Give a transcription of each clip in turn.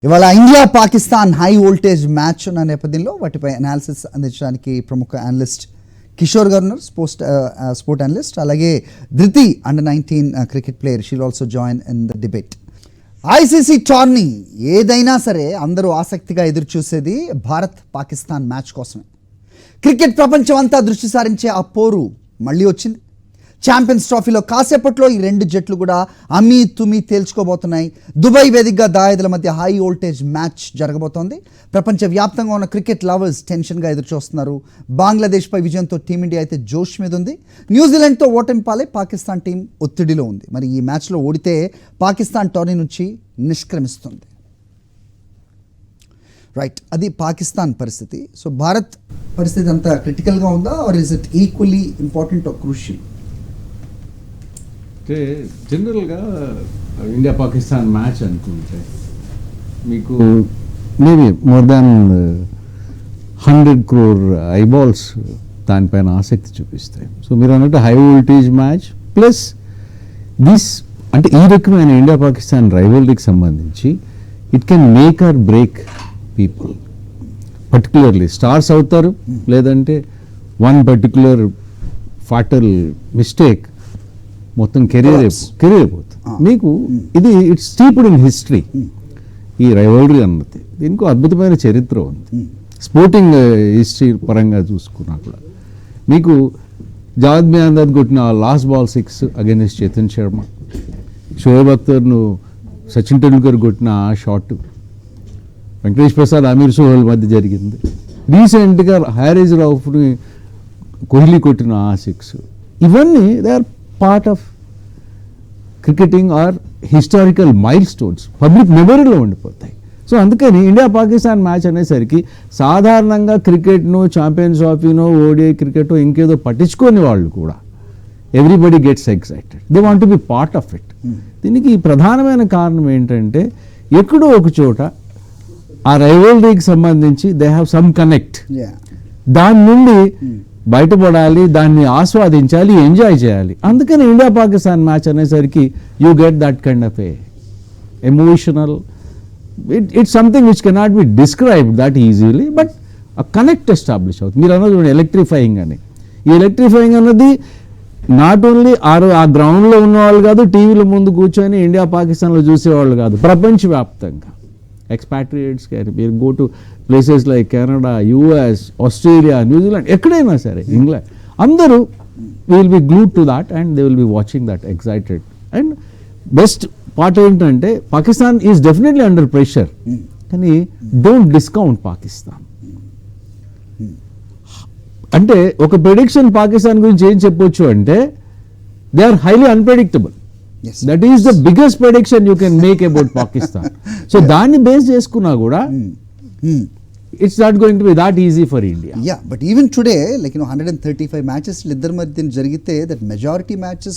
ఇవాళ India Pakistan high voltage match ఉన్న నేపథ్యంలో వాటిపై అనాలిసిస్ అందించడానికి ప్రముఖ అనలిస్ట్ కిషోర్ గారు ఉన్నారు, స్పోర్ట్ అనలిస్ట్. అలాగే ధృతి under-19 cricket player, she'll also join in the debate. ICC tourney ఏదైనా సరే అందరూ ఆసక్తిగా ఎదురు చూసేది భారత్ పాకిస్తాన్ మ్యాచ్ కోసమే. క్రికెట్ ప్రపంచం అంతా దృష్టి సారించే ఆ పోరు మళ్ళీ వచ్చింది. ఛాంపియన్స్ ట్రోఫీలో కాసేపట్లో ఈ రెండు జట్లు కూడా అమీ తుమి తేల్చుకోబోతున్నాయి. దుబాయ్ వేదికగా దాయాదుల మధ్య హై వోల్టేజ్ మ్యాచ్ జరగబోతోంది. ప్రపంచవ్యాప్తంగా ఉన్న క్రికెట్ లవర్స్ టెన్షన్గా ఎదురు చూస్తున్నారు. బంగ్లాదేశ్పై విజయంతో టీమిండియా అయితే జోష్ మీద ఉంది. న్యూజిలాండ్తో ఓటమి పాలై పాకిస్తాన్ టీం ఒత్తిడిలో ఉంది. మరి ఈ మ్యాచ్లో ఓడితే పాకిస్తాన్ టోర్నీ నుంచి నిష్క్రమిస్తుంది. రైట్, అది పాకిస్తాన్ పరిస్థితి. సో భారత్ పరిస్థితి అంత క్రిటికల్గా ఉందా, or is it equally important or crucial? అంటే జనరల్గా ఇండియా పాకిస్తాన్ మ్యాచ్ అనుకుంటే మీకు maybe more than 100 crore eyeballs దానిపైన ఆసక్తి చూపిస్తాయి. సో మీరు అన్నట్టు high voltage match plus this అంటే ఈ రకమైన ఇండియా పాకిస్తాన్ రైవల్రీకి సంబంధించి it can make or break people. Particularly stars అవుతారు, లేదంటే వన్ పర్టికులర్ ఫాటల్ మిస్టేక్ మొత్తం కెరీర్ అయిపోతుంది. మీకు ఇది ఇట్స్ స్టీప్డ్ ఇన్ హిస్టరీ. ఈ రైవల్రీ అన్నది దీనికి అద్భుతమైన చరిత్ర ఉంది. స్పోర్టింగ్ హిస్టరీ పరంగా చూసుకున్నా కూడా మీకు జావేద్ మియాందాద్ కొట్టిన last ball 6 against Chetan Sharma, Shoaib అఖ్తర్ను సచిన్ టెండూల్కర్ కొట్టిన ఆ షాట్, వెంకటేష్ ప్రసాద్ అమీర్ సోహెల్ మధ్య జరిగింది. రీసెంట్గా హ్యారీస్ రౌఫ్ని కోహ్లీ కొట్టిన ఆ 6, ఇవన్నీ they are part of cricketing or historical milestones, public మెమరీలో ఉండిపోతాయి. సో అందుకని ఇండియా పాకిస్తాన్ మ్యాచ్ అనేసరికి సాధారణంగా క్రికెట్ను, ఛాంపియన్స్ ట్రోఫీనో, ఓడిఐ క్రికెట్ ఇంకేదో పట్టించుకోని వాళ్ళు కూడా everybody gets excited, they want to be part of it. దీనికి ప్రధానమైన కారణం ఏంటంటే ఎక్కడో ఒక చోట ఆ రైవల్రీకి సంబంధించి దే హ్యావ్ సమ్ కనెక్ట్. దాని నుండి బయటపడాలి, దాన్ని ఆస్వాదించాలి, ఎంజాయ్ చేయాలి. అందుకని ఇండియా పాకిస్తాన్ మ్యాచ్ అనేసరికి you get that kind of A emotional, it's something which cannot be described that easily, but ఆ కనెక్ట్ ఎస్టాబ్లిష్ అవుతుంది. మీరు అన్నది ఎలక్ట్రిఫైయింగ్ అని. ఈ ఎలక్ట్రిఫైయింగ్ అన్నది నాట్ ఓన్లీ ఆ గ్రౌండ్లో ఉన్నవాళ్ళు కాదు, టీవీల ముందు కూర్చొని ఇండియా పాకిస్తాన్లో చూసేవాళ్ళు కాదు, ప్రపంచవ్యాప్తంగా ఎక్స్పాట్రియేట్స్ మీరు go to places like Canada, US, Australia, New Zealand, ఎక్కడైనా సరే, ఇంగ్లాండ్, అందరూ will be glued to that and they will be watching that excited. And best part ఏంటంటే Pakistan is definitely under pressure, కానీ డోంట్ డిస్కౌంట్ పాకిస్తాన్. అంటే ఒక prediction Pakistan గురించి ఏం చెప్పొచ్చు అంటే they are highly unpredictable. That is the biggest prediction you can make about Pakistan. So దాన్ని base చేసుకున్నా కూడా it's not going to be that easy for India. Yeah, but even today, like 135 matches ఇద్దరి మధ్య జరిగితే that majority matches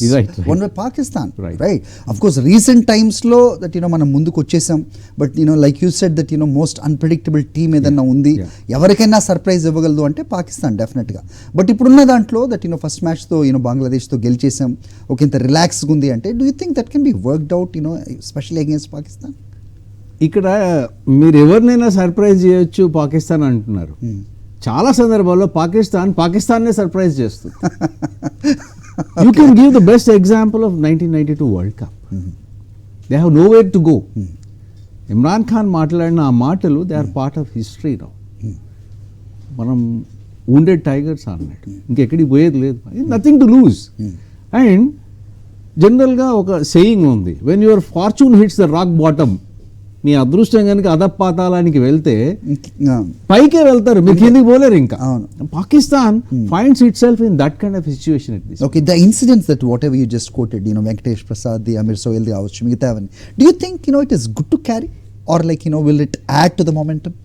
won by Pakistan, right? Of course recent times లో that మనం ముందుకు వచ్చేసాం, but like you said that most unpredictable team ఏదన్నా ఉంది, ఎవరికైనా సర్ప్రైజ్ ఇవ్వగలదు అంటే పాకిస్తాన్ డెఫినెట్ గా. బట్ ఇప్పుడున్న దాంట్లో దట్ ఫస్ట్ మ్యాచ్ తో బంగ్లాదేశ్ తో గెలిచేసాం, ఒక ఇంత రిలాక్స్ ఉంది అంటే do you think that can be worked out especially against Pakistan? ఇక్కడ మీరు ఎవరినైనా సర్ప్రైజ్ చేయొచ్చు పాకిస్తాన్ అంటున్నారు. చాలా సందర్భాల్లో పాకిస్తాన్నే సర్ప్రైజ్ చేస్తుంది. You can give the best example of 1992 world cup. They have nowhere to go. Imran Khan మాట్లాడిన ఆ మాటలు they are part of history now. మనం wounded టైగర్స్ అన్నట్టు, ఇంకెక్కడికి పోయేది లేదు, నథింగ్ టు లూజ్. అండ్ జనరల్గా ఒక సేయింగ్ ఉంది, when your fortune hits the rock bottom, మీ అదృష్టం కనుక అధపాతాళానికి వెళ్తే పైకే వెళ్తారు, మీరు కిందికి పోలేరు. ఇంకా Pakistan finds itself in that kind of situation. Okay, the incidents that whatever you just quoted, Venkatesh Prasad ది, అమీర్ సోహెల్ ది కావచ్చు, మిగతా అవన్నీ, do you think it is good to carry or like will it add to the momentum?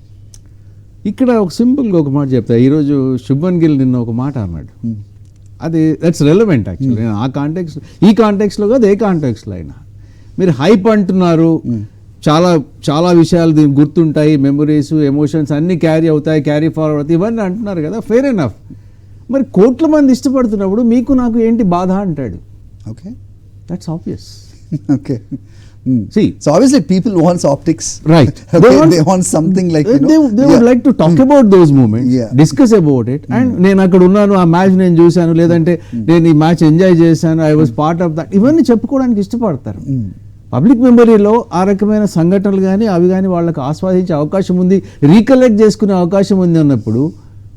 ఇక్కడ ఒక సింపుల్గా ఒక మాట చెప్తా. ఈరోజు శుభన్ గిల్ నిన్న ఒక మాట అన్నాడు, అది దట్స్ రెలవెంట్ యాక్చువల్లీ. ఆ కాంటెక్స్ట్, ఈ కాంటెక్స్లో కాదు, ఏ కాంటెక్స్లో అయినా మీరు హైప్ అంటున్నారు, చాలా చాలా విషయాలు దీనికి గుర్తుంటాయి, మెమరీస్, ఎమోషన్స్ అన్నీ క్యారీ అవుతాయి, క్యారీ ఫార్వర్డ్ అవుతాయి, ఇవన్నీ అంటున్నారు కదా, ఫెయిర్ ఎనఫ్. మరి కోట్ల మంది ఇష్టపడుతున్నప్పుడు మీకు నాకు ఏంటి బాధ అంటాడు. Okay, that's obvious. Okay, See, So obviously people wants optics. right. They want something like, you know. they would like to talk about those moments, Yeah. discuss about it. And నేను అక్కడ ఉన్నాను, ఆ మ్యాచ్ నేను చూశాను, లేదంటే నేను ఈ match enjoy చేశాను, I was part of that, ఇవన్నీ చెప్పుకోవడానికి ఇష్టపడతారు. పబ్లిక్ మెమరీలో ఆ రకమైన సంఘటనలు కానీ అవి కానీ వాళ్ళకి ఆస్వాదించే అవకాశం ఉంది, రీకలెక్ట్ చేసుకునే అవకాశం ఉంది అన్నప్పుడు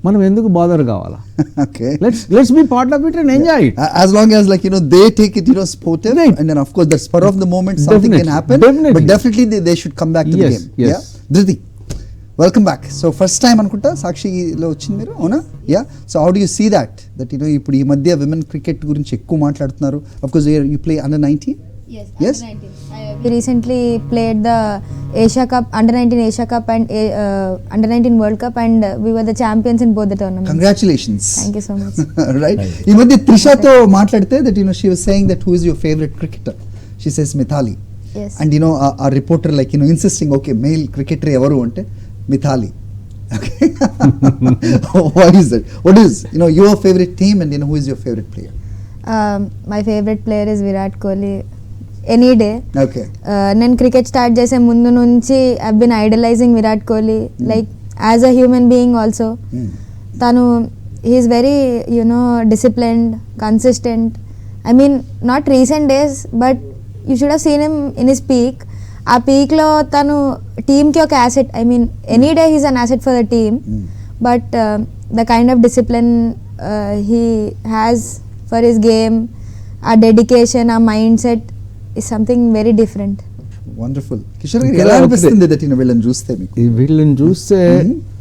మనం ఎందుకు బాదర్ కావాలా? Okay. Let's be part of it and enjoy it. As long as, like, you know, they take it, you know, sportive, Right. and then of course the spur of the moment something can Definitely. happen. Definitely. But definitely they should come back to the Yes, game. yes. Yeah. Dhriti, welcome back. So first time అనుకుంటా సాక్షిలో వచ్చింది మీరు, అవునా? Yeah. So how do you see that you know ఇప్పుడు ఈ మధ్య women cricket గురించి ఎక్కువ మాట్లాడుతున్నారు. Of course you play under 19. Yes, Yes? under 19. We recently played the Asia Cup, under 19 Asia Cup and under 19 World Cup, and we were the champions in both the tournaments. Congratulations. Thank you so much. Right. ఈ మధ్య త్రిషాతో మాట్లాడితే that you know she was saying that who is your favorite cricketer. She says Mithali. Yes. And you know a reporter, like, you know, insisting, okay, male cricketer evaru ante Mithali. Okay. Why is that? What is, you know, your favorite team, and you know who is your favorite player? My favorite player is Virat Kohli. Any day. Okay. నేను cricket start చేసే ముందు నుంచి I been idolizing Virat Kohli, like as a human being also. తను he's very you know disciplined, consistent. I mean not recent days, but you should have seen him in his peak. ఆ పీక్లో తను టీమ్కి ఒక asset. I mean any day he's an asset for the team, but the kind of discipline he has for his game, ఆ dedication, ఆ mind set is something very different. Wonderful. Kishore గారు ఎలా అనిపిస్తుంది that you know వీళ్ళని చూస్తే మీకు? ఈ వీళ్ళని చూస్తే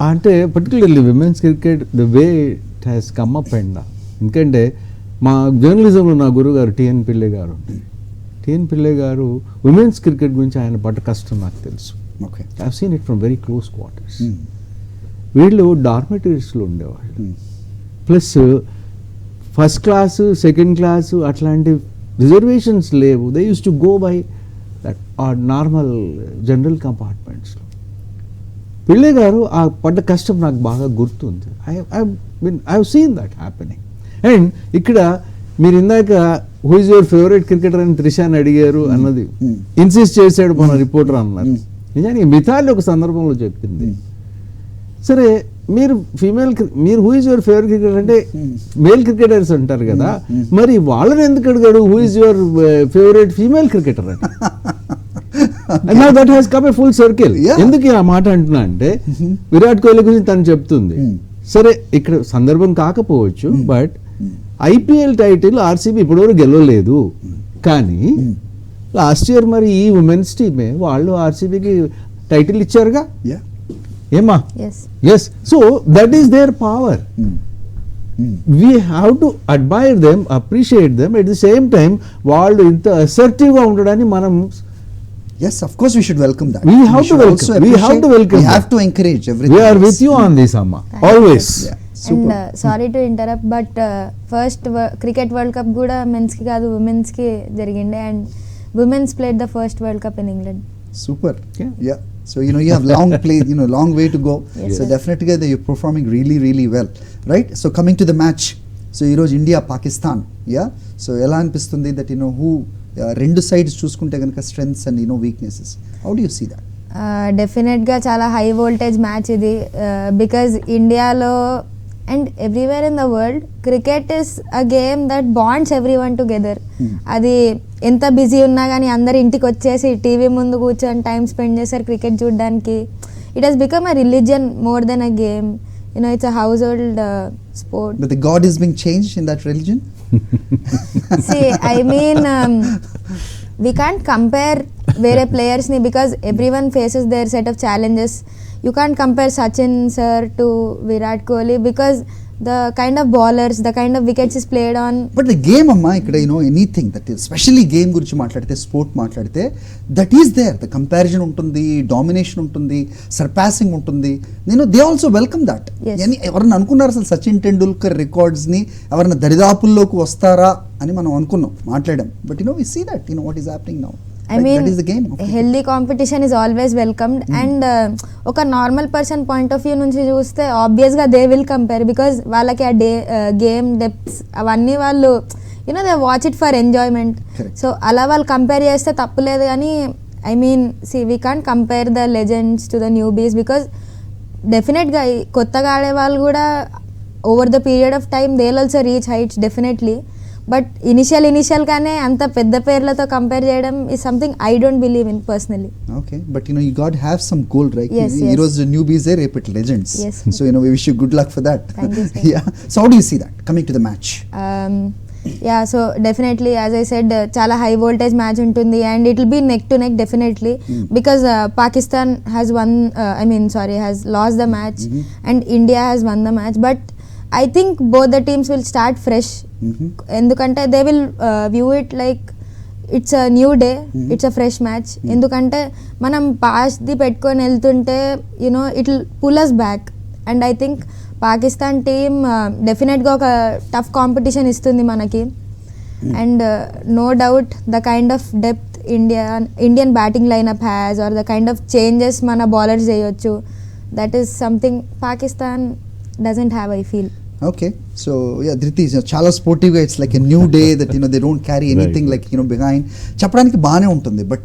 అంటే particularly women's cricket the way it has come up and ఎందుకంటే మా జర్నలిజంలో నా గురువు గారు టిఎన్ పిల్లే గారు. టిఎన్ పిల్లే గారు విమెన్స్ క్రికెట్ గురించి ఆయన పడ్డ కష్టం నాకు తెలుసు. Okay. I have seen it from very close quarters. వీళ్ళు డార్మెటరీస్లో ఉండేవాళ్ళు, plus first class, second class అట్లాంటి రిజర్వేషన్స్ లేవు. They use to go by that normal general కంపార్ట్మెంట్స్లో. పిల్లే గారు ఆ పడ్డ కష్టం నాకు బాగా గుర్తుంది. I have seen that happening. And ఇక్కడ మీరు ఇందాక who is your favourite cricketer అని త్రిషాని అడిగారు అన్నది ఇన్సిస్ట్ చేశాడు మన రిపోర్టర్ అన్నారు. నిజానికి మిథాలి ఒక సందర్భంలో చెప్పింది, సరే మీరు మీరు who is your favourite cricketer అంటే మేల్ క్రికెటర్స్ అంటారు కదా, మరి వాళ్ళని ఎందుకు అడిగాడు who is your favourite female cricketer అంటే? Now that has come a full circle. ఎందుకు ఆ మాట అంటున్నా అంటే విరాట్ కోహ్లీ గురించి తను చెప్తుంది. సరే ఇక్కడ సందర్భం కాకపోవచ్చు, బట్ ఐపీఎల్ టైటిల్ ఆర్సీబీ ఇప్పటివరకు గెలవలేదు, కానీ లాస్ట్ ఇయర్ మరి ఈ ఉమెన్స్ టీమే వాళ్ళు ఆర్సీబీకి టైటిల్ ఇచ్చారుగా. ఏమా? Yes. So that is their power. We have to admire them, appreciate them. At the same time వాళ్ళు ఇంత అసర్టివ్గా ఉండడాన్ని మనం Yes, of course we should welcome that. We have to welcome. We have to welcome. We have to encourage everything. We are with you on this, Amma. Always. Yeah. And Super. Sorry to interrupt, but first cricket world cup కూడా మెన్స్కి కాదు ఉమెన్స్కి జరిగిండే, and women's played the first world cup in England. Super. Yeah. Yeah. So you know you have long play, you know, long way to go. Yes, So sir. definitely you're performing really, really well, right? So coming to the match. So ఈ రోజు India Pakistan. Yeah. So ఎలా అనిపిస్తుంది that you know who రెండు sides చూసుకుంటే కనుక strengths and you know weaknesses, how do you see that? డెఫినెట్గా చాలా high voltage match ఇది, బికాజ్ ఇండియాలో and everywhere in the world cricket is a game that bonds every one together. అది ఎంత busy ఉన్నా కానీ అందరు ఇంటికి వచ్చేసి టీవీ ముందు కూర్చొని టైం స్పెండ్ చేశారు క్రికెట్ చూడడానికి. It has become a religion more than a game. You know, it's a household sport. But the God is being changed in that religion? See, I mean, we can't compare వేరే ప్లేయర్స్ని because everyone faces their set of challenges. You can't compare Sachin sir to Virat Kohli because the kind of bowlers, the kind of wickets is played on. But the game amma ikkada you know anything that is especially game guరించి మాట్లాడితే sport మాట్లాడితే that is there, the comparison ఉంటుంది, domination ఉంటుంది, surpassing ఉంటుంది. You know they also welcome that. Yes. ఎవరన్నా అనుకున్నారు అసలు Sachin Tendulkar records ని ఎవరన్నా దరిదాపుల్లోకి వస్తారా అని మనం అనుకున్నాం, మాట్లాడాం. But you know we see that you know what is happening now. I mean that is the game of cricket. Healthy competition is always welcomed and ఒక normal person point of view నుంచి చూస్తే ఆబ్వియస్గా they will compare because వాళ్ళకి ఆ game depths అవన్నీ వాళ్ళు you know they watch it for enjoyment. Correct. So అలా వాళ్ళు కంపేర్ చేస్తే తప్పులేదు కానీ I mean we can't compare the legends to the newbies because డెఫినెట్గా కొత్తగా ఆడే వాళ్ళు కూడా over the period of time they also reach heights definitely. But ఇనిషియల్గానే అంత పెద్ద పేర్లతో కంపేర్ చేయడం is something I don't believe in personally. Okay, but you know you got to have some goal, right? Yes, ఈ yes. రోజు newbies are రేపటి legends. Yes. So you know we wish you good luck for that. Thank you, sir. Yeah. So how do you see that coming to the match? Yeah so definitely as I said చాలా high voltage match ఉంటుంది and it will be neck to neck definitely because Pakistan has won has lost the match and India has won the match but I think both the teams will start fresh ఎందుకంటే they will view it like it's a new day, it's a fresh match. ఎందుకంటే మనం పాస్ది పెట్టుకొని వెళ్తుంటే you know it will pull us back and I think Pakistan team డెఫినెట్గా ఒక tough competition ఇస్తుంది మనకి and no doubt the kind of depth Indian batting lineup has or the kind of changes మన బౌలర్స్ చేయొచ్చు that is something Pakistan doesn't have I feel. Okay, so yeah, Dhriti, చాలా స్పోర్టివ్గా it's like a new day that they don't carry anything like behind చెప్పడానికి బాగానే ఉంటుంది. But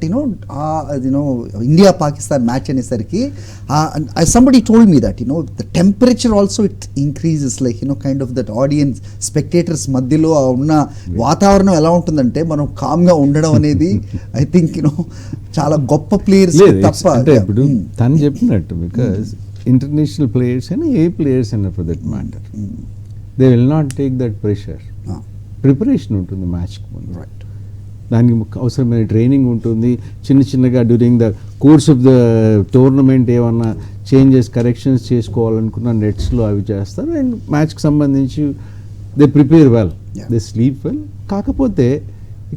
India Pakistan match అనేసరికి somebody told me that the temperature also it increases like kind of that audience spectators మధ్యలో ఉన్న వాతావరణం ఎలా ఉంటుందంటే మనం కామ్గా ఉండడం అనేది ఐ థింక్ చాలా గొప్ప ప్లేయర్స్ తప్ప అంటే ఇప్పుడు తను చెప్పినట్టు బికాస్ ఇంటర్నేషనల్ ప్లేయర్స్ అయినా ఏ ప్లేయర్స్ అయినా for that matter they will not take that pressure. Preparation ఉంటుంది మ్యాచ్కి ముందు, రైట్, దానికి అవసరమైన ట్రైనింగ్ ఉంటుంది. చిన్నగా during the course of the tournament ఏమన్నా చేంజెస్ కరెక్షన్స్ చేసుకోవాలనుకున్న నెట్స్లో అవి చేస్తారు అండ్ మ్యాచ్కి సంబంధించి they prepare well, they sleep well. కాకపోతే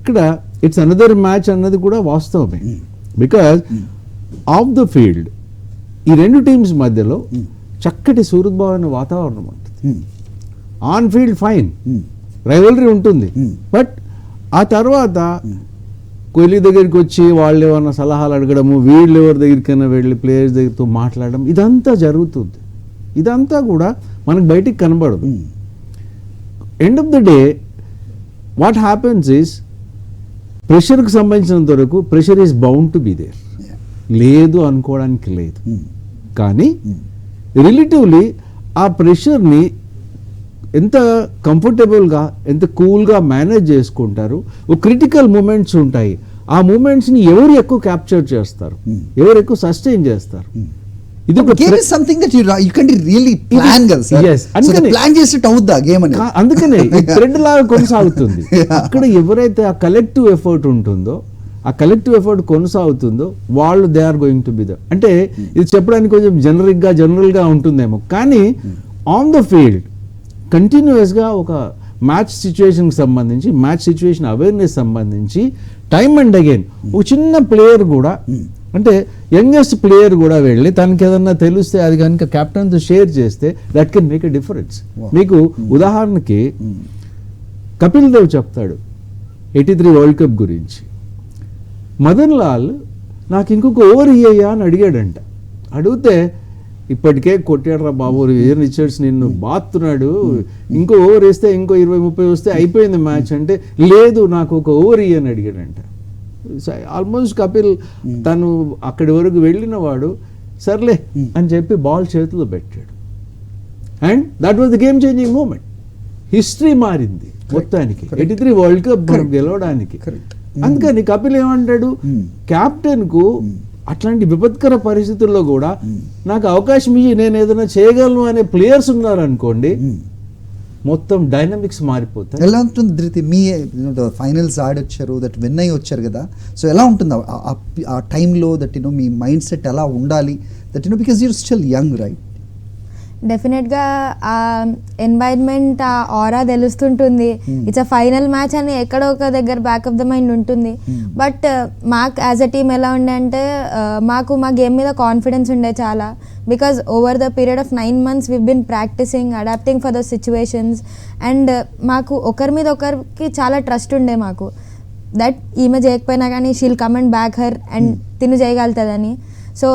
ఇక్కడ ఇట్స్ అనదర్ మ్యాచ్ అన్నది కూడా వాస్తవమే బికాజ్ ఆఫ్ ద ఫీల్డ్ ఈ రెండు టీమ్స్ మధ్యలో చక్కటి సూరద్భావమైన వాతావరణం ఉంటుంది. ఆన్ ఫీల్డ్ ఫైన్ రైవలరీ ఉంటుంది బట్ ఆ తర్వాత కోహ్లీ దగ్గరికి వచ్చి వాళ్ళు ఏమన్నా సలహాలు అడగడము, వీళ్ళు ఎవరి దగ్గరికైనా వెళ్ళి ప్లేయర్స్ దగ్గరతో మాట్లాడడం ఇదంతా జరుగుతుంది. ఇదంతా కూడా మనకు బయటికి కనబడదు. End of the day what happens is ప్రెషర్కి సంబంధించినంత వరకు pressure is bound to be there, లేదు అనుకోవడానికి లేదు. కానీ రిలేటివ్లీ ఆ ప్రెషర్ని ఎంత కంఫర్టబుల్గా ఎంత కూల్గా మేనేజ్ చేసుకుంటారు. ఒక క్రిటికల్ మూమెంట్స్ ఉంటాయి, ఆ మూమెంట్స్ని ఎవరు ఎక్కువ క్యాప్చర్ చేస్తారు, ఎవరు ఎక్కువ సస్టైన్ చేస్తారు. ఇది ఒక game is something that you can really plan కదా సార్. Yes, సో ప్లాన్ చేసిట్ అవుద్దా గేమ్ అని. అందుకనే థ్రెడ్ లాగా కొనసాగుతుంది. అక్కడ ఎవరైతే ఆ కలెక్టివ్ ఎఫర్ట్ ఉంటుందో, ఆ కలెక్టివ్ ఎఫర్ట్ కొనసాగుతుందో వాళ్ళు they are going to be the. అంటే ఇది చెప్పడానికి కొంచెం జనరల్గా ఉంటుందేమో కానీ ఆన్ ద ఫీల్డ్ కంటిన్యూస్గా ఒక మ్యాచ్ సిచ్యువేషన్కి సంబంధించి మ్యాచ్ సిచ్యువేషన్ అవేర్నెస్ సంబంధించి టైమ్ అండ్ అగైన్ ఒక చిన్న ప్లేయర్ కూడా అంటే యంగెస్ట్ ప్లేయర్ కూడా వెళ్ళి తనకి ఏదన్నా తెలిస్తే అది కనుక కెప్టెన్తో షేర్ చేస్తే that can make a difference. మీకు ఉదాహరణకి కపిల్ దేవ్ చెప్తాడు 83 వరల్డ్ కప్ గురించి. మదన్ లాల్ నాకు ఇంకొక ఓవర్ ఇయ్యా అని అడిగాడంట. అడిగితే ఇప్పటికే కొట్టాడురా బాబు, రియర్ రిచర్డ్స్ నిన్ను బాతున్నాడు, ఇంకో ఓవర్ వేస్తే ఇంకో 20-30 వస్తే అయిపోయింది మ్యాచ్ అంటే, లేదు నాకు ఒక ఓవర్ ఇయ్యని అడిగాడంట. ఆల్మోస్ట్ కపిల్ తను అక్కడి వరకు వెళ్ళిన వాడు సర్లే అని చెప్పి బాల్ చేతిలో పెట్టాడు and that was the game changing moment. History మారింది మొత్తానికి 83 వరల్డ్ కప్ గెలవడానికి. అందుకని కపిల్ ఏమంటాడు, కెప్టెన్ కు అట్లాంటి విపత్కర పరిస్థితుల్లో కూడా నాకు అవకాశం ఇచ్చి నేను ఏదైనా చేయగలను అనే ప్లేయర్స్ ఉన్నారనుకోండి, మొత్తం డైనమిక్స్ మారిపోతాయి. ఎలా ఉంటుంది ధృతి మీ ఫైనల్స్ ఆడొచ్చారు, దట్ విన్ అయ్యి వచ్చారు కదా, సో ఎలా ఉంటుంది ఆ టైంలో దట్ మీ మైండ్ సెట్ ఎలా ఉండాలి that because your still young right? డెఫినెట్గా ఆ ఎన్వైర్న్మెంట్ ఆ ఆరా తెలుస్తుంటుంది. ఇట్స్ అ ఫైనల్ మ్యాచ్ అని ఎక్కడో ఒక దగ్గర బ్యాక్ ఆఫ్ ద మైండ్ ఉంటుంది. బట్ మాకు యాజ్ అ టీమ్ ఎలా ఉండే అంటే మాకు మా గేమ్ మీద కాన్ఫిడెన్స్ ఉండే చాలా. Because over the period of 9 months we been practicing, adapting for the situations and మాకు ఒకరి మీద ఒకరికి చాలా ట్రస్ట్ ఉండే మాకు. దట్ ఈమె చేయకపోయినా కానీ she'll come and back her and తిను చేయగలుగుతుందని. So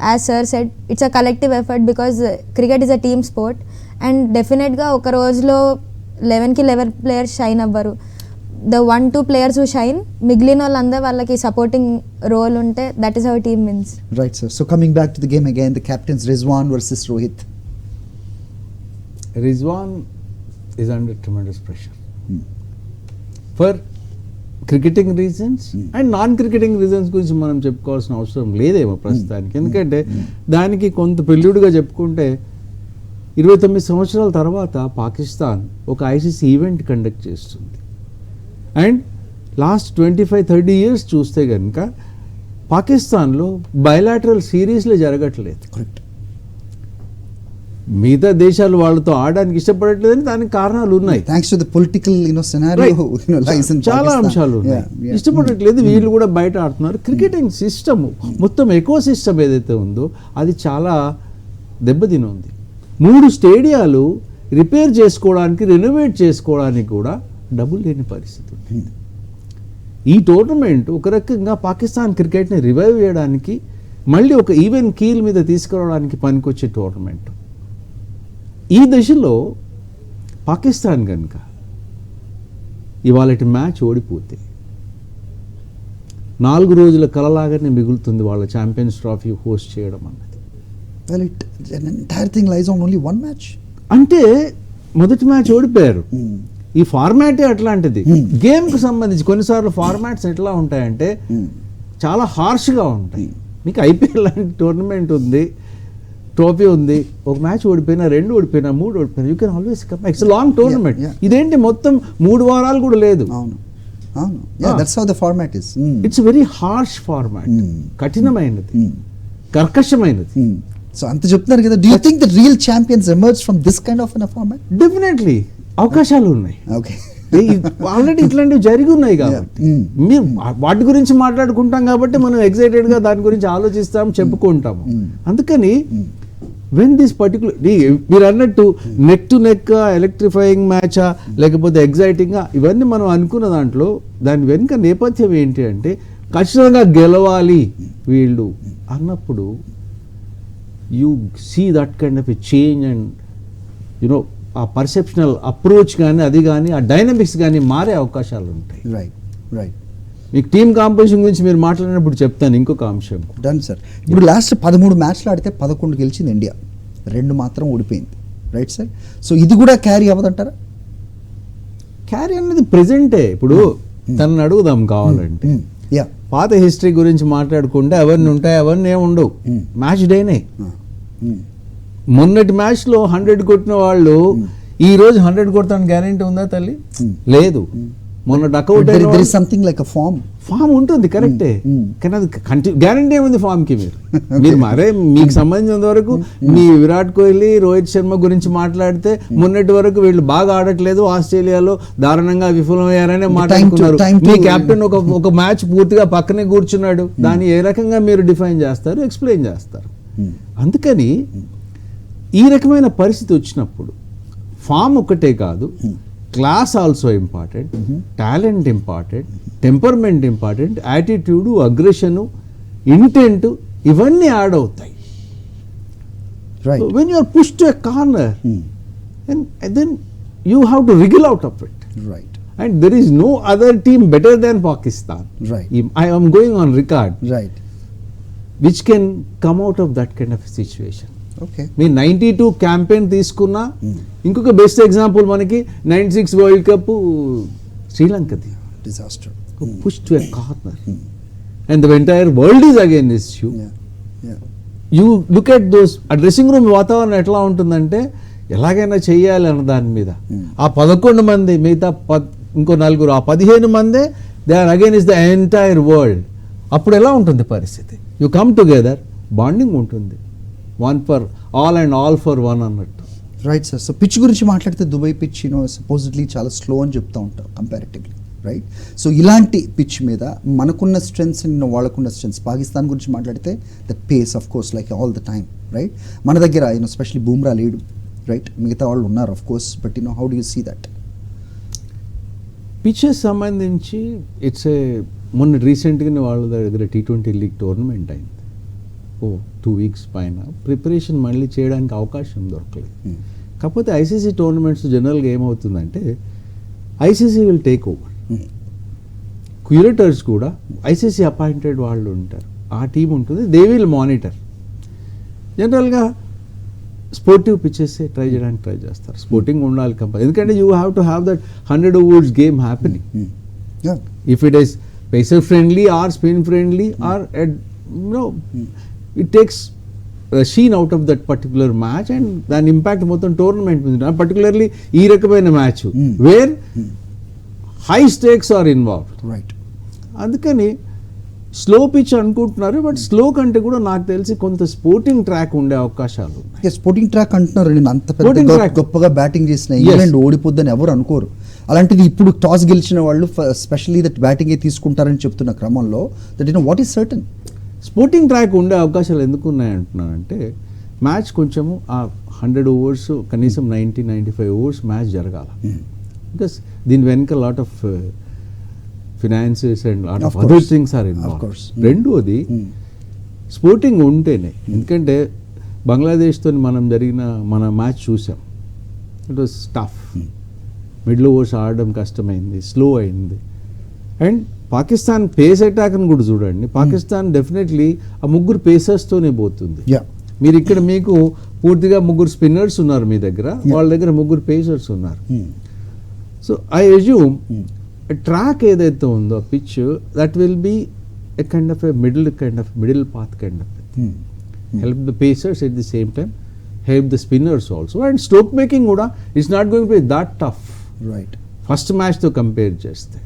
as sir said it's a collective effort because cricket is a team sport and డెఫినెట్గా ఒక రోజులో 11కి 11 ప్లేయర్స్ షైన్ అవ్వరు. ద 1-2 ప్లేయర్స్ హూ షైన్, మిగిలిన వాళ్ళందరూ వాళ్ళకి సపోర్టింగ్ రోల్ ఉంటే that is our team wins. Right, sir. So coming back to the game again, the captains Rizwan versus Rohit. Rizwan is under tremendous pressure for cricketing reasons and non-cricketing reasons గురించి మనం చెప్పుకోవాల్సిన అవసరం లేదేమో ప్రస్తుతానికి. ఎందుకంటే దానికి కొంత పెళ్ళుడుగా చెప్పుకుంటే 29 సంవత్సరాల తర్వాత పాకిస్తాన్ ఒక ఐసీసీ ఈవెంట్ కండక్ట్ చేస్తుంది అండ్ లాస్ట్ 25-30 ఇయర్స్ చూస్తే కనుక పాకిస్తాన్లో బయలాటరల్ సిరీస్లే జరగట్లేదు. Correct. మిగతా దేశాలు వాళ్ళతో ఆడడానికి ఇష్టపడట్లేదని దానికి కారణాలు ఉన్నాయి. Thanks to the political scenario, Right. lies in చాలా Pakistan. అంశాలు ఉన్నాయి. Yeah. ఇష్టపడట్లేదు, వీళ్ళు కూడా బయట ఆడుతున్నారు. క్రికెటింగ్ సిస్టమ్ మొత్తం ఎకో సిస్టమ్ ఏదైతే ఉందో అది చాలా దెబ్బతినుంది. 3 స్టేడియాలు రిపేర్ చేసుకోవడానికి, రెనోవేట్ చేసుకోవడానికి కూడా డబ్బులు లేని పరిస్థితి ఉంది. ఈ టోర్నమెంట్ ఒక రకంగా పాకిస్తాన్ క్రికెట్ని రివైవ్ చేయడానికి, మళ్ళీ ఒక ఈవెన్ కీల్ మీద తీసుకురావడానికి పనికొచ్చే టోర్నమెంట్. ఈ దశలో పాకిస్తాన్ కనుక ఇవాళటి మ్యాచ్ ఓడిపోతే 4 రోజుల కలలాగానే మిగులుతుంది వాళ్ళ ఛాంపియన్స్ ట్రోఫీ హోస్ట్ చేయడం అన్నది. Well, an entire thing lies on only one match. అంటే మొదటి మ్యాచ్ ఓడిపోయారు. ఈ ఫార్మాటే అట్లాంటిది. గేమ్కి సంబంధించి కొన్నిసార్లు ఫార్మాట్స్ ఎట్లా ఉంటాయంటే చాలా హార్ష్గా ఉంటాయి. మీకు ఐపీఎల్ లాంటి టోర్నమెంట్ ఉంది, ట్రోఫీ ఉంది, ఒక మ్యాచ్ ఓడిపోయినా, 2 ఓడిపోయినా, 3 ఓడిపోయినా, you can always come. It's long tournament. ఇదేంటి మొత్తం 3 వారాలు కూడా లేదు. That's how the format is. It's very harsh format. కఠినమైనది, కర్కశమైనది. So అంత చెప్తున్నారు కదా, do you think the real champions emerge from this kind of a format? Definitely అవకాశాలు ఉన్నాయి. Okay. ఆల్రెడీ ఇట్లాంటివి జరిగి ఉన్నాయి కాబట్టి మీరు వాటి గురించి మాట్లాడుకుంటాం కాబట్టి మనం ఎక్సైటెడ్గా దాని గురించి ఆలోచిస్తాం, చెప్పుకుంటాము. అందుకని వెన్ దిస్ పర్టికులర్ మీరు అన్నట్టు నెక్ టు నెక్ ఎలక్ట్రిఫైయింగ్ మ్యాచా లేకపోతే ఎగ్జైటింగా ఇవన్నీ మనం అనుకున్న దాంట్లో దాని వెనుక నేపథ్యం ఏంటి అంటే ఖచ్చితంగా గెలవాలి వీళ్ళు అన్నప్పుడు you see that kind of a change and you know ఆ పర్సెప్షనల్ అప్రోచ్ కానీ అది కానీ ఆ డైనమిక్స్ కానీ మారే అవకాశాలు ఉంటాయి. రైట్. మీకు టీమ్ కాంపోజిషన్ గురించి మీరు మాట్లాడినప్పుడు చెప్తాను ఇంకొక అంశం. Done sir. ఇప్పుడు లాస్ట్ 13 మ్యాచ్లు ఆడితే 11 గెలిచింది ఇండియా, 2 మాత్రం ఓడిపోయింది. Right sir. సో ఇది కూడా క్యారీ అవ్వదంటారా? క్యారీ అన్నది ప్రెజెంటే. ఇప్పుడు తనని అడుగుదాం కావాలంటే. పాత హిస్టరీ గురించి మాట్లాడుకుంటే అవన్నీ ఉంటాయి, అవన్నీ ఏమి ఉండవు. మ్యాచ్ డేనే. మొన్నటి మ్యాచ్లో 100 కొట్టిన వాళ్ళు ఈ రోజు 100 కొడతాను గ్యారెంటీ ఉందా తల్లి? లేదు. మొన్న డకౌట్ సంథింగ్ లైక్ ఫామ్ ఉంటుంది, కరెక్టే. కానీ అది గ్యారెంటీ ఏముంది ఫామ్కి? మీరు మరే మీకు సంబంధించినంత వరకు మీ విరాట్ కోహ్లీ, రోహిత్ శర్మ గురించి మాట్లాడితే మొన్నటి వరకు వీళ్ళు బాగా ఆడట్లేదు, ఆస్ట్రేలియాలో దారుణంగా విఫలమయ్యారనే మాట్లాడుకున్నారు. మీ కెప్టెన్ ఒక మ్యాచ్ పూర్తిగా పక్కనే కూర్చున్నాడు. దాన్ని ఏ రకంగా మీరు డిఫైన్ చేస్తారు, ఎక్స్ప్లెయిన్ చేస్తారు. అందుకని ఈ రకమైన పరిస్థితి వచ్చినప్పుడు ఫామ్ ఒక్కటే కాదు, class also important, talent important, temperament important, attitude, aggression, intent ఇవన్నీ యాడ్ అవుతాయి. When you are push to a corner and then you have to wriggle out of it. Right. And there is no other team better than Pakistan. Right. I am going on record. Right. Which can come out of that kind of a situation. Okay. మీ 92 campaign తీసుకున్నా ఇంకొక best example మనకి 96 world cup శ్రీలంకది. Disaster. Push to a corner and the entire world is against you. You look at those. ఆ dressing room వాతావరణం ఎట్లా ఉంటుందంటే ఎలాగైనా చెయ్యాలి అన్న దాని మీద. ఆ 11 మంది మిగతా ఇంకో 4, ఆ 15 మందే they are against the entire world. అప్పుడు ఎలా ఉంటుంది పరిస్థితి? యూ కమ్ టుగెదర్, బాండింగ్ ఉంటుంది, one for all and all for one అన్నట్టు. Right sir. సో పిచ్ గురించి మాట్లాడితే దుబాయ్ పిచ్ సపోజిట్లీ చాలా స్లో అని చెప్తూ ఉంటారు కంపారిటివ్లీ. రైట్. సో ఇలాంటి పిచ్ మీద మనకున్న స్ట్రెంగ్స్ వాళ్ళకున్న స్ట్రెంగ్స్, పాకిస్తాన్ గురించి మాట్లాడితే the pace of course like all the time. Right. మన దగ్గర స్పెషలీ బూమ్రా లేడు. రైట్. మిగతా వాళ్ళు ఉన్నారు of course, but how do you see that? Pitches సంబంధించి ఇట్స్ ఏ మొన్న రీసెంట్గానే వాళ్ళ దగ్గర T20 లీగ్ టోర్నమెంట్ అయింది. 2 వీక్స్ పైన ప్రిపరేషన్ మళ్ళీ చేయడానికి అవకాశం దొరకలేదు. కాకపోతే ఐసీసీ టోర్నమెంట్స్ జనరల్గా ఏమవుతుందంటే ICC will take over. Curators కూడా ఐసీసీ అపాయింటెడ్ వాళ్ళు ఉంటారు, ఆ టీం ఉంటుంది, దే విల్ మానిటర్. జనరల్గా స్పోర్టివ్ పిచ్చెస్ ట్రై చేయడానికి ట్రై చేస్తారు. స్పోర్టింగ్ ఉండాలి కంపల్సరీ, ఎందుకంటే you have to have that 100 overs game happening. If it is pacer friendly or spin friendly or it takes sheen out of that particular match and దాని impact మొత్తం tournament మీద, particularly ఈ రకమైన match where high స్టేక్స్ are involved. Right. అందుకని slow pitch అనుకుంటున్నారు, but slow కంటే కూడా నాకు తెలిసి కొంత స్పోర్టింగ్ ట్రాక్ ఉండే అవకాశాలు ఉన్నాయి. స్పోర్టింగ్ ట్రాక్ అంటున్నారు, నేను అంత Sporting పెద్ద track. గొప్పగా బ్యాటింగ్ చేసిన ఇంగ్లాండ్ ఓడిపోద్దని ఎవరు అనుకోరు. అలాంటిది ఇప్పుడు టాస్ గెలిచిన వాళ్ళు స్పెషల్లీ దట్ బ్యాటింగే తీసుకుంటారని చెప్తున్న క్రమంలో that you know what is certain. Sporting track ఉండే అవకాశాలు ఎందుకు ఉన్నాయంటున్నానంటే మ్యాచ్ కొంచెము ఆ 100 overs కనీసం 90-95 overs మ్యాచ్ జరగాల. బికాస్ దీని వెనుక lot of finances and lot of other things are involved. రెండోది స్పోర్టింగ్ ఉంటేనే, ఎందుకంటే బంగ్లాదేశ్తో మనం జరిగిన మన మ్యాచ్ చూసాం, it was tough. Middle overs ఆడడం కష్టమైంది, స్లో అయింది. అండ్ పాకిస్తాన్ పేస్ అటాక్ని కూడా చూడండి, పాకిస్తాన్ డెఫినెట్లీ ఆ 3 పేసర్స్తోనే పోతుంది. మీరు ఇక్కడ మీకు పూర్తిగా 3 స్పిన్నర్స్ ఉన్నారు మీ దగ్గర, వాళ్ళ దగ్గర 3 పేసర్స్ ఉన్నారు. సో ఐ అజ్యూమ్ ట్రాక్ ఏదైతే ఉందో pitch that will be a kind of a middle path kind of help the pacers at the same time help the spinners also. And stroke making కూడా it's not going to be that tough right first మ్యాచ్తో compare చేస్తే.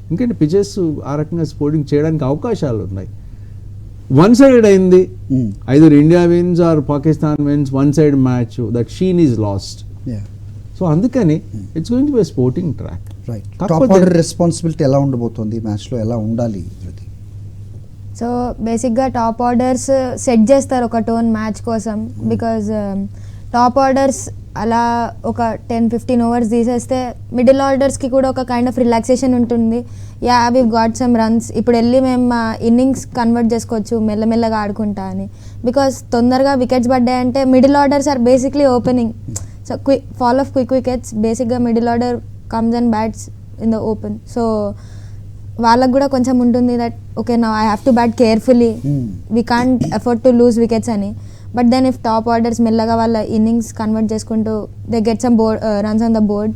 ఎందుకంటే pitches ఆ రకంగా sporting చేయడానికి అవకాశాలు ఉన్నాయి. One side అయింది, either India wins or Pakistan wins, one side match, that sheen is lost. So అందుకని it's going to B sporting track. Right. Top order responsibility ఎలా ఉండబోతోంది మ్యాచ్లో, ఎలా ఉండాలి? సో బేసిక్గా టాప్ ఆర్డర్స్ సెట్ చేస్తారు ఒక టోన్ మ్యాచ్ కోసం, బికాజ్ టాప్ ఆర్డర్స్ అలా ఒక 10-15 overs తీసేస్తే మిడిల్ ఆర్డర్స్కి కూడా ఒక కైండ్ ఆఫ్ రిలాక్సేషన్ ఉంటుంది. Yeah we got some runs, ఇప్పుడు వెళ్ళి మేము మా ఇన్నింగ్స్ కన్వర్ట్ చేసుకోవచ్చు మెల్లమెల్లగా ఆడుకుంటా అని. బికాస్ తొందరగా వికెట్స్ పడ్డాయంటే middle orders are basically opening, so fall of quick wickets, బేసిక్గా middle order comes and bats in the open. So వాళ్ళకు కూడా కొంచెం ఉంటుంది that okay now I have to bat carefully, we can't afford to lose wickets అని. But then if top orders మెల్లగా వాళ్ళ innings convert చేసుకుంటూ they get some runs on the board,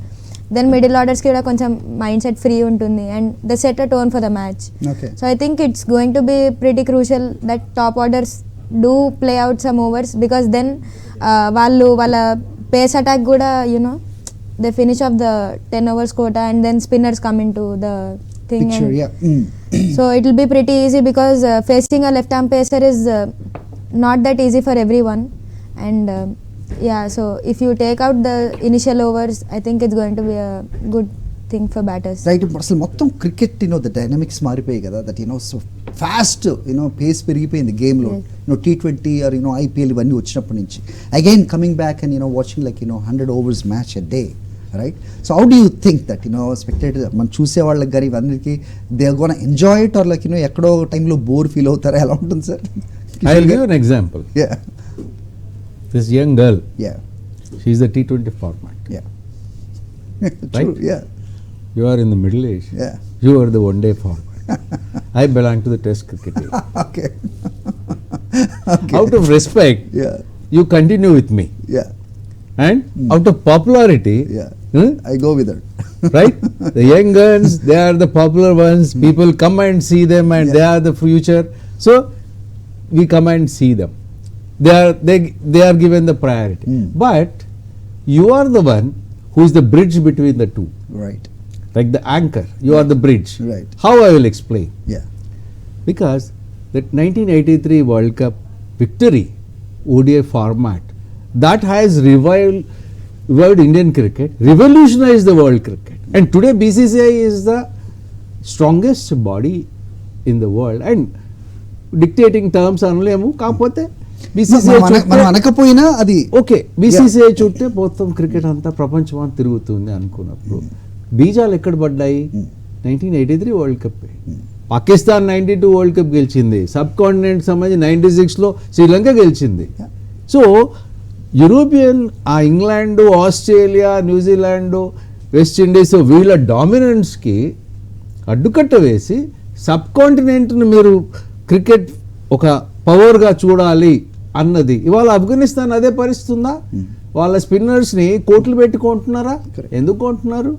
then middle ఆర్డర్స్కి కూడా కొంచెం మైండ్ సెట్ ఫ్రీ ఉంటుంది and they set a tone for the match. So I think it's going to be pretty crucial that top orders do play out some overs, because then వాళ్ళు వాళ్ళ pace attack కూడా you know they finish off the 10 overs quota and then spinners come into the thing. Picture, so it will be pretty easy because facing a left arm pacer is not that easy for everyone. And so if you take out the initial overs, I think it's going to be a good thing for batters. Right. అసలు మొత్తం cricket the dynamics మారిపోయాయి కదా, that so fast pace పెరిగిపోయింది గేమ్లో. T20 are IPL ఇవన్నీ వచ్చినప్పటి నుంచి again coming back and watching like 100 overs match a day, right? So how do you think that spectator మనం చూసే వాళ్ళకి కానీ ఇవన్నీ they are gonna enjoy it or like ఎక్కడో టైంలో బోర్ ఫీల్ అవుతారా, ఎలా ఉంటుంది sir? I'll give an example. Yeah. This young girl, Yeah. she's the T20 format. Yeah. Right? True. Yeah. You are in the middle age. Yeah. You are the one-day format. I belong to the Test cricket age. Okay. Okay. Out of respect, Yeah. you continue with me. Yeah. And out of popularity, Yeah. I go with her. right? The young girls, they are the popular ones. People come and see them, and Yeah. they are the future. So we come and see them. They are given the priority. But you are the one who is the bridge between the two, Right. like the anchor. You are the bridge. Right. How I will explain? Yeah. Because that 1983 World Cup victory, ODI format, that has revived Indian cricket, revolutionized the world cricket. And today BCCI is the strongest body in the world. And dictating terms అనలేము, కాకపోతే BCCI మనం అనకపోయినా అది okay, BCCI చుట్టే మొత్తం cricket అంతా ప్రపంచం అంతా తిరుగుతుంది అనుకున్నప్పుడు బీజాలు ఎక్కడ పడ్డాయి? 1983 world cup. Pakistan 92 world cup గెలిచింది. సబ్ కాంటినెంట్ సంబంధించి 96లో శ్రీలంక గెలిచింది. సో యూరోపియన్ ఆ ఇంగ్లాండ్, ఆస్ట్రేలియా, న్యూజిలాండ్, వెస్టిండీస్ వీళ్ళ డామినెన్స్కి అడ్డుకట్ట వేసి సబ్ కాంటినెంట్ను మీరు క్రికెట్ ఒక పవర్గా చూడాలి అన్నది ఇవాళ ఆఫ్ఘనిస్తాన్ అదే పరిస్థితి ఉందా? వాళ్ళ స్పిన్నర్స్ని కోట్లు పెట్టి కొంటున్నారా? ఎందుకు కొంటున్నారు?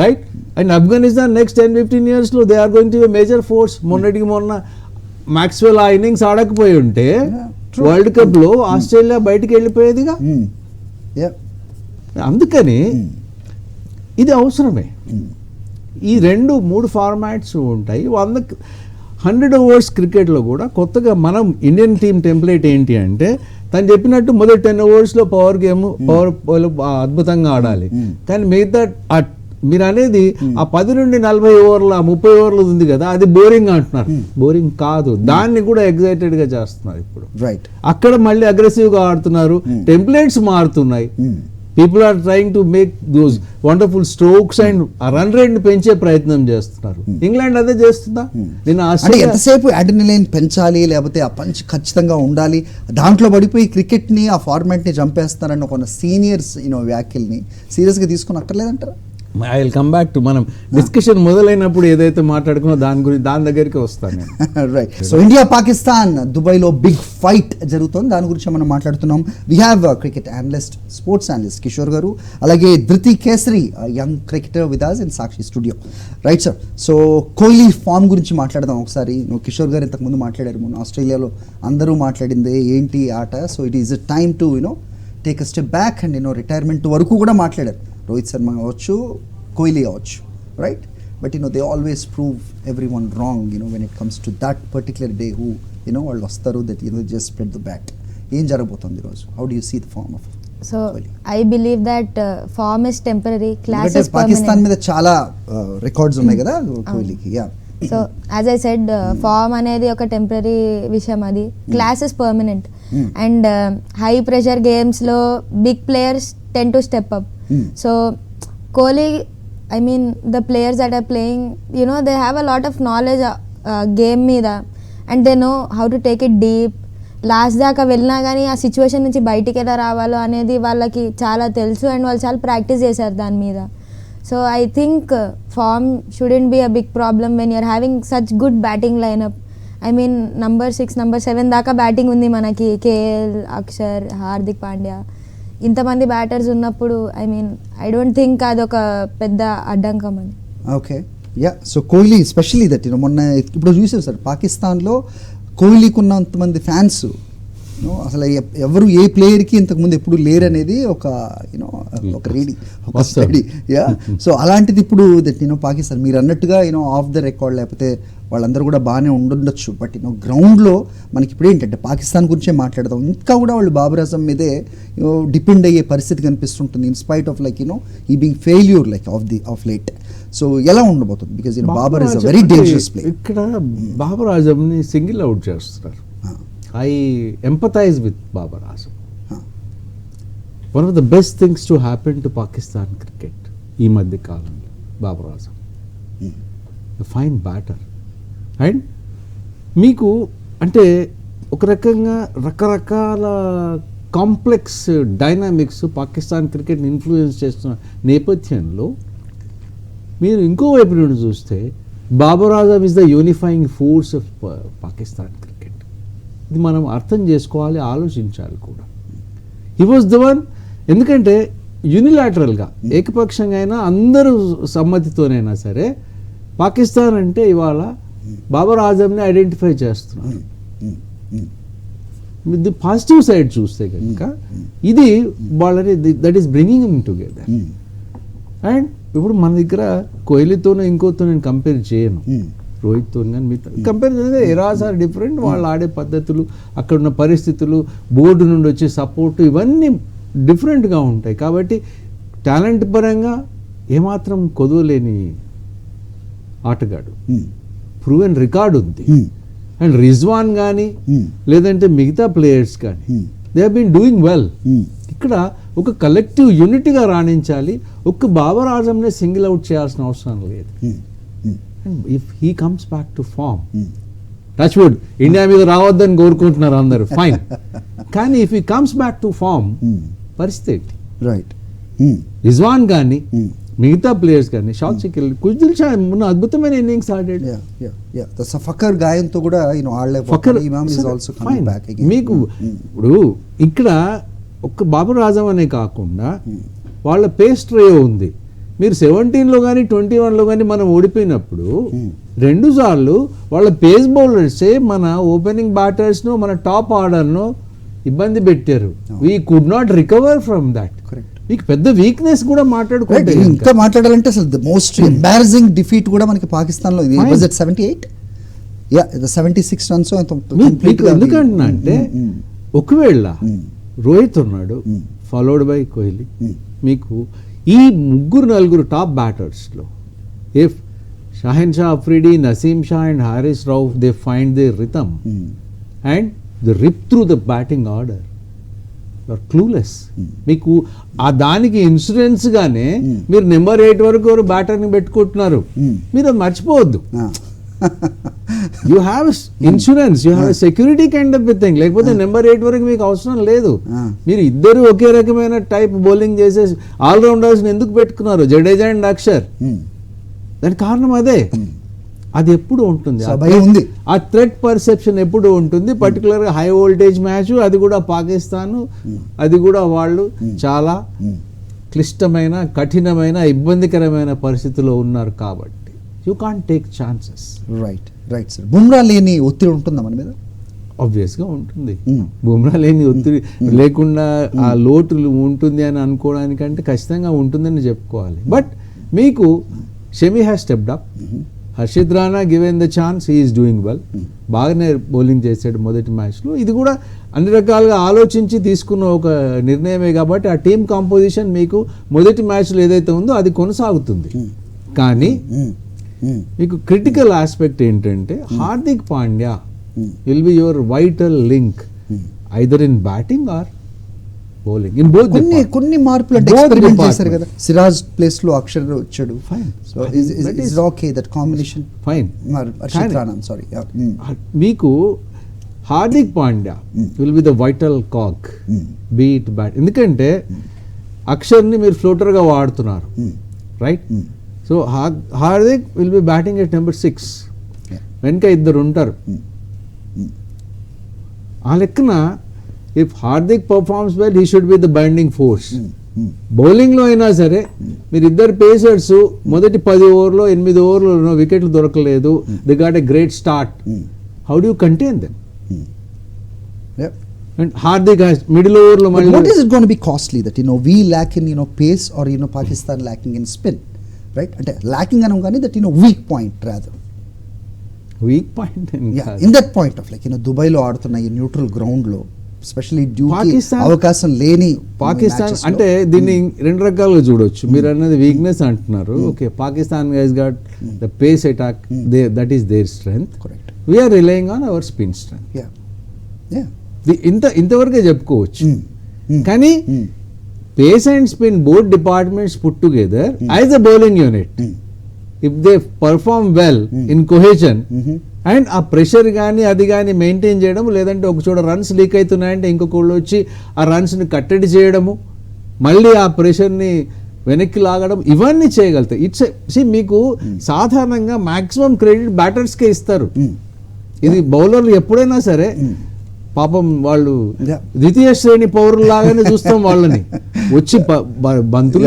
రైట్. అండ్ ఆఫ్ఘనిస్తాన్ నెక్స్ట్ 10-15 yearsలో they are going to be major force. మొన్న మ్యాక్స్వెల్ ఆ ఇన్నింగ్స్ ఆడకపోయి ఉంటే వరల్డ్ కప్లో ఆస్ట్రేలియా బయటికి వెళ్ళిపోయేదిగా. అందుకని ఇది అవసరమే. ఈ 2-3 ఫార్మాట్స్ ఉంటాయి. 100 overs క్రికెట్లో కూడా కొత్తగా మనం ఇండియన్ టీమ్ టెంప్లెట్ ఏంటి అంటే తను చెప్పినట్టు మొదటి 10 overs పవర్ గేమ్, పవర్ అద్భుతంగా ఆడాలి. కానీ మిగతా మీరు అనేది ఆ 10 నుండి 40 ఓవర్ల 30 ఓవర్లు ఉంది కదా, అది బోరింగ్ అంటున్నారు. బోరింగ్ కాదు, దాన్ని కూడా ఎగ్జైటెడ్ గా చేస్తున్నారు ఇప్పుడు. రైట్. అక్కడ మళ్ళీ అగ్రెసివ్ గా ఆడుతున్నారు. టెంప్లెట్స్ మారుతున్నాయి. People are trying to make those wonderful strokes and run rate పెంచే ప్రయత్నం చేస్తున్నారు. ఇంగ్లాండ్ అదే చేస్తుందా? నేను ఎంతసేపు అడ్రినలైన్ పెంచాలి, లేకపోతే ఆ పంచ్ ఖచ్చితంగా ఉండాలి, దాంట్లో పడిపోయి క్రికెట్ ని ఆ ఫార్మాట్ ని చంపేస్తారని ఒక సీనియర్స్ వ్యాఖ్యల్ని సీరియస్ గా తీసుకుని అక్కర్లేదంటారా? I will come back to మనం డిస్కషన్ మొదలైనప్పుడు ఏదైతే మాట్లాడుకున్నా దాని దగ్గరికి వస్తాను. రైట్. సో ఇండియా పాకిస్తాన్ దుబాయ్లో బిగ్ ఫైట్ జరుగుతుంది, దాని గురించి మనం మాట్లాడుతున్నాం. We have cricket analyst, sports analyst Kishore garu, అలాగే Dhruti Kesari, young cricketer with us in Sakshi studio. Right sir. So Kohli form గురించి మాట్లాడదాం ఒకసారి. కిషోర్ గారు ఇంతకుముందు మాట్లాడారు, మొన్న ఆస్ట్రేలియాలో అందరూ మాట్లాడింది ఏంటి ఆట. So it is time to take a step back and retirement వరకు కూడా మాట్లాడారు. రోహిత్ శర్మ కావచ్చు, కోహ్లీ కావచ్చు, right. But they always prove every one wrong when it comes to that particular day who వాళ్ళు వస్తారు that just spread the bat. ఏం జరగబోతుంది ఈరోజు? How do you see the form of so I believe that form is temporary, class is Pakistan మీద చాలా records ఉన్నాయి కదా కోహ్లీకి. Yeah. So as I said, form అనేది ఒక టెంపరరీ విషయం, అది class is permanent. And high pressure గేమ్స్లో big players tend to step up. So Kohli, I mean the players that are playing, they have a lot of knowledge game మీద, and they know how to take it deep. Last దాకా వెళ్ళినా కానీ ఆ situation నుంచి బయటికి ఎలా రావాలో అనేది వాళ్ళకి చాలా తెలుసు, అండ్ వాళ్ళు చాలా ప్రాక్టీస్ చేశారు దాని మీద. So I think form shouldn't be a big problem when you're having such good batting lineup. I mean number 6, number 7 దాకా బ్యాటింగ్ ఉంది మనకి. కేఎల్, అక్షర్, హార్దిక్ పాండ్యా, ఇంతమంది బ్యాటర్స్ ఉన్నప్పుడు ఐ డోంట్ థింక్ అదొక పెద్ద అడ్డంకం అని. Okay. Yeah. So Kohli specially that మొన్న ఇప్పుడు చూసారు సార్, పాకిస్తాన్లో కోహ్లీకి ఉన్నంతమంది ఫ్యాన్స్ అసలు ఎవరు ఏ ప్లేయర్కి ఇంతకుముందు ఎప్పుడు లేరు అనేది ఒక స్టడీ. యా. సో అలాంటిది ఇప్పుడు దట్ పాకిస్తాన్ మీరు అన్నట్టుగా ఆఫ్ ద రికార్డ్ లేకపోతే వాళ్ళందరూ కూడా బాగానే ఉండొచ్చు, బట్ గ్రౌండ్లో మనకి ఇప్పుడు ఏంటంటే పాకిస్తాన్ గురించే మాట్లాడదాం. ఇంకా కూడా వాళ్ళు బాబర్ అజమ్ మీదే డిపెండ్ అయ్యే పరిస్థితి కనిపిస్తుంటుంది, ఇన్స్పైట్ ఆఫ్ ఈ being failure of late. So ఎలా ఉండబోతుంది? Because Babar is a very dangerous player. ఇక్కడ బాబర్ ఆజమ్ని సింగిల్ అవుట్ చేస్తున్నారు. I empathize with Babar Azam. One of the best things to happen to Pakistan cricket ఈ మధ్య కాలంలో Babar Azam, fine batter. And మీకు అంటే ఒక రకంగా రకరకాల కాంప్లెక్స్ డైనామిక్స్ పాకిస్తాన్ క్రికెట్ని ఇన్ఫ్లుయెన్స్ చేస్తున్న నేపథ్యంలో మీరు ఇంకోవైపు నుండి చూస్తే Babar Azam is the unifying force of Pakistan cricket. ఇది మనం అర్థం చేసుకోవాలి, ఆలోచించాలి కూడా. He was the one. ఎందుకంటే యూనిలాటరల్గా ఏకపక్షంగా అయినా అందరూ సమ్మతితోనైనా సరే పాకిస్తాన్ అంటే ఇవాళ బాబర్ ఆజంని ఐడెంటిఫై చేస్తున్నారు. ది పాజిటివ్ సైడ్ చూస్తే కనుక ఇది వాళ్ళని that is bringing him together. And ఇప్పుడు మన దగ్గర కోహ్లీతోనూ ఇంకోతో నేను కంపేర్ చేయను, రోహిత్తో కానీ మిగతా కంపేర్ చేస్తే ఎరాస్ ఆర్ డిఫరెంట్. వాళ్ళు ఆడే పద్ధతులు, అక్కడ ఉన్న పరిస్థితులు, బోర్డు నుండి వచ్చే సపోర్టు, ఇవన్నీ డిఫరెంట్గా ఉంటాయి. కాబట్టి టాలెంట్ పరంగా ఏమాత్రం కొదవలేని ఆటగాడు, ప్రూవెన్ రికార్డు ఉంది. అండ్ రిజ్వాన్ కానీ లేదంటే మిగతా ప్లేయర్స్ కానీ they have been doing well. ఇక్కడ ఒక కలెక్టివ్ యూనిటీగా రాణించాలి. ఒక్క బాబర్ ఆజంనే సింగిల్ అవుట్ చేయాల్సిన అవసరం లేదు. And if he comes back to form, touch wood, India మీద రావద్దని కోరుకుంటున్నారు అందరూ, ఫైన్. కానీ if he comes back to form, పరిస్థితి రైట్. రిజ్వాన్ కానీ మిగతా ప్లేయర్స్ కానీ, షాట్స్కి వెళ్ళి కుజ్దిల్ షా మొన్న అద్భుతమైన ఇన్నింగ్స్ ఆడాడు. ఫకర్ గాయంతో కూడా Fakhar Imam is also coming back again. మీకు ఇప్పుడు ఇక్కడ ఒక్క బాబర్ ఆజం అనే కాకుండా వాళ్ళ పేస్ ట్రయో ఉంది. మీరు 17లో కానీ 21లో కానీ మనం ఓడిపోయినప్పుడు 2 సార్లు వాళ్ళ పేస్ బౌలర్సే మన ఓపెనింగ్ బ్యాటర్స్ను, మన టాప్ ఆర్డర్ను ఇబ్బంది పెట్టారు. We could not recover from that. మీకు పెద్ద వీక్నెస్ కూడా మాట్లాడుకుంటే ఇంకా మాట్లాడాలంటే అసలు ద మోస్ట్ ఎంబారసింగ్ డిఫీట్ కూడా మనకి పాకిస్తాన్లో వాజ్ ఎట్ 78, 76 రన్స్. ఎందుకంటున్నా అంటే ఒకవేళ రోహిత్ ఉన్నాడు, ఫాలోడ్ బై కోహ్లీ, మీకు ఈ 3-4 టాప్ బ్యాటర్స్లో if Shaheen Shah Afridi, Naseem Shah and Haris Rauf they find their rhythm and they rip through the batting order, you're clueless. మీకు ఆ దానికి ఇన్సూరెన్స్ గానే మీరు నెంబర్ 8 వరకు బ్యాటర్ని పెట్టుకుంటున్నారు. మీరు అది మర్చిపోవద్దు. You have insurance, you have security kind of thing. లేకపోతే నెంబర్ 8 వరకు మీకు అవసరం లేదు. మీరు ఇద్దరు ఒకే రకమైన టైప్ బౌలింగ్ చేసే ఆల్రౌండర్స్ ఎందుకు పెట్టుకున్నారు, జడేజా అండ్ అక్షర్? దానికి కారణం అదే. అది ఎప్పుడు ఉంటుంది, ఆ థ్రెట్ పర్సెప్షన్ ఎప్పుడు ఉంటుంది. పర్టికులర్గా హై వోల్టేజ్ మ్యాచ్, అది కూడా పాకిస్తాన్, అది కూడా వాళ్ళు చాలా క్లిష్టమైన, కఠినమైన, ఇబ్బందికరమైన పరిస్థితిలో ఉన్నారు కాబట్టి you can't take chances. Right right sir. Bumrah లేని ఒత్తిడి ఉంటుందా మన మీద? ఆబ్వియస్గా ఉంటుంది. బుమ్రా లేని ఒత్తిడి లేకుండా ఆ లోటు ఉంటుంది అని అనుకోవడానికంటే ఖచ్చితంగా ఉంటుందని చెప్పుకోవాలి. బట్ మీకు Shami has stepped up. Harshit Rana given the chance, he is doing well. బాగానే బౌలింగ్ చేశాడు మొదటి మ్యాచ్లో. ఇది కూడా అన్ని రకాలుగా ఆలోచించి తీసుకున్న ఒక నిర్ణయమే కాబట్టి ఆ టీమ్ కాంపోజిషన్ మీకు మొదటి మ్యాచ్లో ఏదైతే ఉందో అది కొనసాగుతుంది. కానీ మీకు క్రిటికల్ ఆస్పెక్ట్ ఏంటంటే Hardik Pandya will be your vital link either in batting are bowling. In both కొన్ని మార్పులు అంటే ఎక్స్పెరిమెంట్ చేశారు కదా. సిరాజ్ ప్లేస్ లో అక్షర్ వచ్చాడు. Fine. So is okay that combination. Fine. Harshit Rana sorry. మీకు Hardik Pandya will be the vital cog beat bat. ఎందుకంటే అక్షర్ని మీరు ఫ్లోటర్గా వాడుతున్నారు, right? So Hardik will be batting at number 6. వెనక ఇద్దరు ఉంటారు. ఆ లెక్కన if Hardik performs well, he should be the binding force. బౌలింగ్లో అయినా సరే మీరు ఇద్దరు పేసర్స్ మొదటి 10 ఓవర్లో 8 ఓవర్లో వికెట్లు దొరకలేదు, the got a great start. How do you contain them? And Hardik has middle over lo what is it going to be costly that we lack in pace or Pakistan lacking in spin, right? Ante lacking anam gani that weak point rather. Weak point in that point of like Dubai lo ఆడుతున్న ఈ neutral ground లో specially due కి అవకాశం లేని పాకిస్తాన్ అంటే దీన్ని రెండు రకాలుగా చూడొచ్చు. మీరు అన్నది వీక్నెస్ అంటున్నారు. Okay, Pakistan guys got the pace attack, that is their strength. Correct. We are relying on our spin strength. ఇంతవరకే చెప్పుకోవచ్చు. కానీ pace and spin both departments put together as a bowling unit, if they perform well in cohesion and uh pressure కానీ అది కానీ maintain చేయడం, లేదంటే ఒక చోట రన్స్ లీక్ అవుతున్నాయంటే ఇంకొకళ్ళు వచ్చి ఆ రన్స్ని కట్టడి చేయడము, మళ్ళీ ఆ ప్రెషర్ని వెనక్కి లాగడం, ఇవన్నీ చేయగలుగుతాయి. ఇట్స్ మీకు సాధారణంగా మాక్సిమం క్రెడిట్ బ్యాటర్స్కే ఇస్తారు. ఇది బౌలర్లు ఎప్పుడైనా సరే పాపం వాళ్ళు ద్వితీయ శ్రేణి పౌరులాగానే చూస్తాం వాళ్ళని, వచ్చి బంతులు.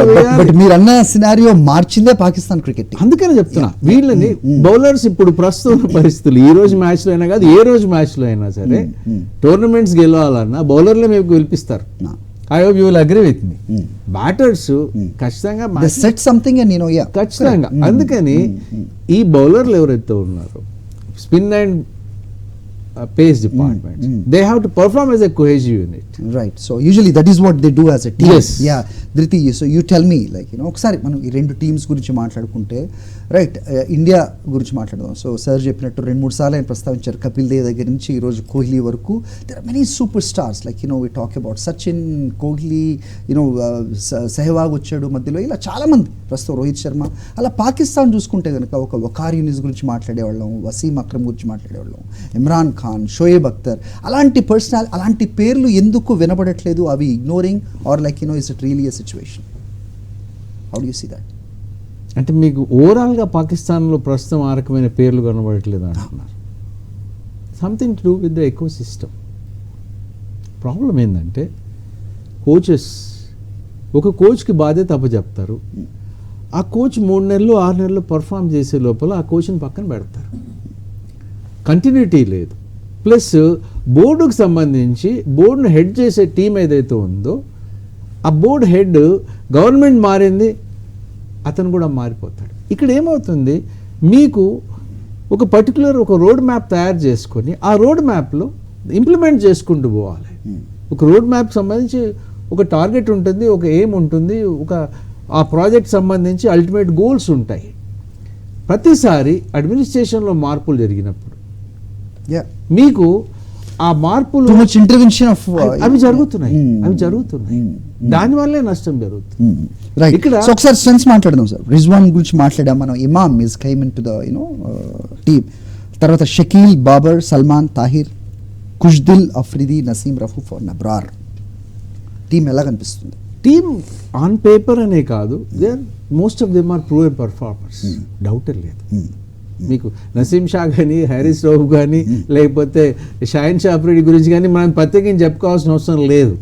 మీరు అన్న సినారియో మార్చిందే పాకిస్తాన్ క్రికెట్. అందుకనే చెప్తున్నా వీళ్ళని బౌలర్స్ ఇప్పుడు ప్రస్తుత పరిస్థితులు, ఈ రోజు మ్యాచ్ లో అయినా కాదు ఏ రోజు మ్యాచ్ లో అయినా సరే టోర్నమెంట్స్ గెలవాలన్నా బౌలర్లే మీకు గెలిపిస్తారు. I hope you will agree with me. Batters ఖచ్చితంగా సెట్ సంథింగ్ అండ్ ఖచ్చితంగా. అందుకని ఈ బౌలర్లు ఎవరైతే ఉన్నారో spin and pace departments, they have to perform as a cohesive unit, right? So usually that is what they do as a team. Yes. Yeah, Dhriti, so you tell me like ఒకసారి మనం ఈ రెండు teams గురించి మాట్లాడుకుంటే right, India గురించి మాట్లాడదాం. So sir చెప్పినట్టు 2-3 సార్లు ఆయన ప్రస్తావించారు, కపిల్ దేవ్ దగ్గర నుంచి ఈరోజు కోహ్లీ వరకు. There are many superstars like we talk about Sachin, Kohli, Sehwag వచ్చాడు మధ్యలో, ఇలా చాలామంది, ప్రస్తుతం రోహిత్ శర్మ. అలా పాకిస్తాన్ చూసుకుంటే కనుక ఒక వకార్ యూనిస్ గురించి మాట్లాడేవాళ్ళం, వసీం అక్రమ్ గురించి మాట్లాడేవాళ్ళం, ఇమ్రాన్ ఖాన్, షోయబ్ అఖ్తర్, అలాంటి అలాంటి పేర్లు ఎందుకు వినపడట్లేదు? అవి ignoring or like is it really a situation? How do you see that? అంటే మీకు ఓవరాల్గా పాకిస్తాన్లో ప్రస్తుతం ఆ రకమైన పేర్లు కనబడట్లేదు అంటున్నారు. Something to do with the eco system. Problem ఏంటంటే కోచెస్, ఒక కోచ్కి బాధ్యత అప్పచెప్తారు, ఆ కోచ్ 3 నెలలు 6 నెలలు పర్ఫామ్ చేసే లోపల ఆ కోచ్ని పక్కన పెడతారు. కంటిన్యూటీ లేదు. ప్లస్ బోర్డుకు సంబంధించి బోర్డును హెడ్ చేసే టీం ఏదైతే ఉందో ఆ బోర్డు హెడ్ గవర్నమెంట్ మారింది, అతను కూడా మారిపోతాడు. ఇక్కడ ఏమవుతుంది, మీకు ఒక పర్టికులర్ ఒక రోడ్ మ్యాప్ తయారు చేసుకొని ఆ రోడ్ మ్యాప్లో ఇంప్లిమెంట్ చేసుకుంటూ పోవాలి. ఒక రోడ్ మ్యాప్ సంబంధించి ఒక టార్గెట్ ఉంటుంది, ఒక ఎయిమ్ ఉంటుంది, ఆ ప్రాజెక్ట్ సంబంధించి అల్టిమేట్ గోల్స్ ఉంటాయి. ప్రతిసారి అడ్మినిస్ట్రేషన్లో మార్పులు జరిగినప్పుడు మీకు ఆ మార్పులు అవి జరుగుతున్నాయి. దానివల్లే నష్టం జరుగుతుంది. ఇక్కడ ఒకసారి స్ట్రెంగ్స్ మాట్లాడదాం సార్. రిజ్వాన్ గురించి మాట్లాడాం మనం. Imam is came in to the team. తర్వాత షకీల్, బాబర్, సల్మాన్, తాహిర్, కుష్దిల్, అఫ్రిది, నసీం, రఫూఫ్, నబ్రార్. టీం ఎలా కనిపిస్తుంది? టీమ్ ఆన్ పేపర్ అనే కాదు, most of them are proven performers, డౌటే లేదు. మీకు నసీం షా కానీ, హ్యారిస్ రౌఫ్ కానీ, లేకపోతే షాహిన్ షా అఫ్రిది గురించి కానీ మనం ప్రత్యేకించి చెప్పుకోవాల్సిన అవసరం లేదు.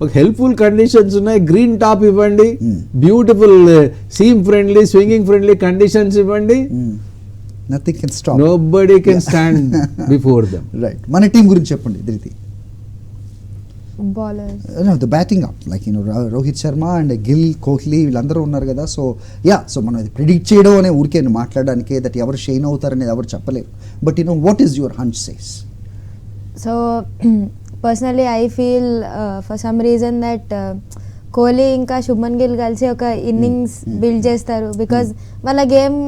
ఒక హెల్ప్ఫుల్ కండిషన్స్ ఉన్నాయి, గ్రీన్ టాప్ ఇవ్వండి, beautiful seam friendly, swinging friendly conditions ఇవ్వండి, nothing can stop. Nobody can stand before them. Right. మన టీం గురించి చెప్పండి ధృతి. Bowlers, the batting up like Rohit Sharma and Gill, Kohli వీళ్ళందరూ ఉన్నారు కదా. సో మనం ఇది ప్రిడిక్ట్ చేయడం అనే ఊరికే మాట్లాడడానికి, దట్ ఎవరు షైన్ అవుతారనేది ఎవరు చెప్పలేరు. But what is your hunch says? So personally I feel for some reason that Kohli ఇంకా శుభ్మన్ గిల్ కలిసి ఒక ఇన్నింగ్స్ బిల్డ్ చేస్తారు. బికాజ్ వాళ్ళ గేమ్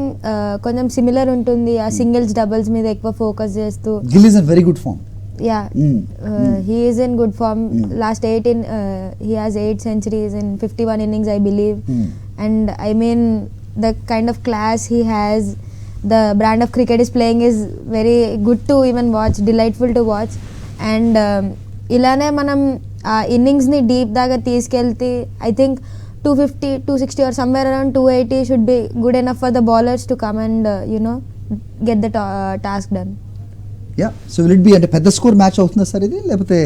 కొంచెం సిమిలర్ ఉంటుంది, ఆ సింగిల్స్ డబుల్స్ మీద ఎక్కువ ఫోకస్ చేస్తూ. Gill is in very good form. He is in good form. Last 18 he has 8 centuries in 51 innings I believe. And I mean the kind of class he has, the brand of cricket is playing is very good to even watch, delightful to watch. And ilane manam innings ni deep daga తీసుకెళ్తే I think 250 260 or somewhere around 280 should be good enough for the bowlers to come and get the task done. So will it be అంటే పెద్ద score match అవుతుందా sir ఇది, లేకపోతే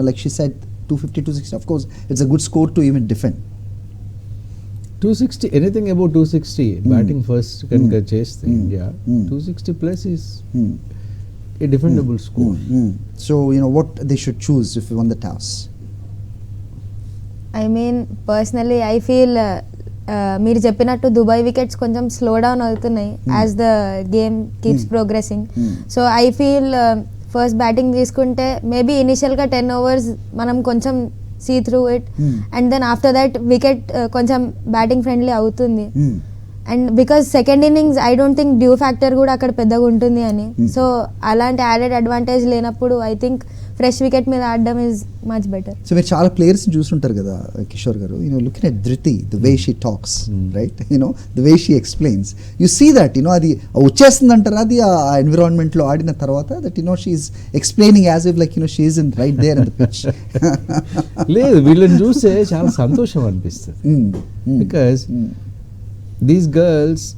like she said 250 260? Of course it's a good score to even defend. 260, anything about 260 batting first కనుక చేస్తే India 260 plus is a defendable score. So what they should choose if you won the toss? I mean personally I feel మీరు చెప్పినట్టు Dubai wickets కొంచెం slow down అవుతున్నాయి as the game keeps progressing. So I feel first batting తీసుకుంటే maybe ఇనిషియల్గా 10 overs మనం కొంచెం see through it, and then after that wicket కొంచెం batting friendly అవుతుంది. And because second innings I don't think dew factor కూడా అక్కడ పెద్దగా ఉంటుంది అని. సో అలాంటి యాడెడ్ అడ్వాంటేజ్ లేనప్పుడు ఐ థింక్ ఫ్రెష్ వికెట్ మీద ఆడడం ఈజ్ మచ్ బెటర్. సో మీరు చాలా ప్లేయర్స్ని చూస్తుంటారు కదా Kishore garu. Looking at Dhriti, the way she talks, right, the way she explains, you see that అది వచ్చేస్తుంది అంటారా, అది ఆ ఎన్విరాన్మెంట్లో ఆడిన తర్వాత, that she's explaining as if like she is in right there in the pitch. లేదు, వీళ్ళని చూస్తే చాలా సంతోషం అనిపిస్తుంది. Because these girls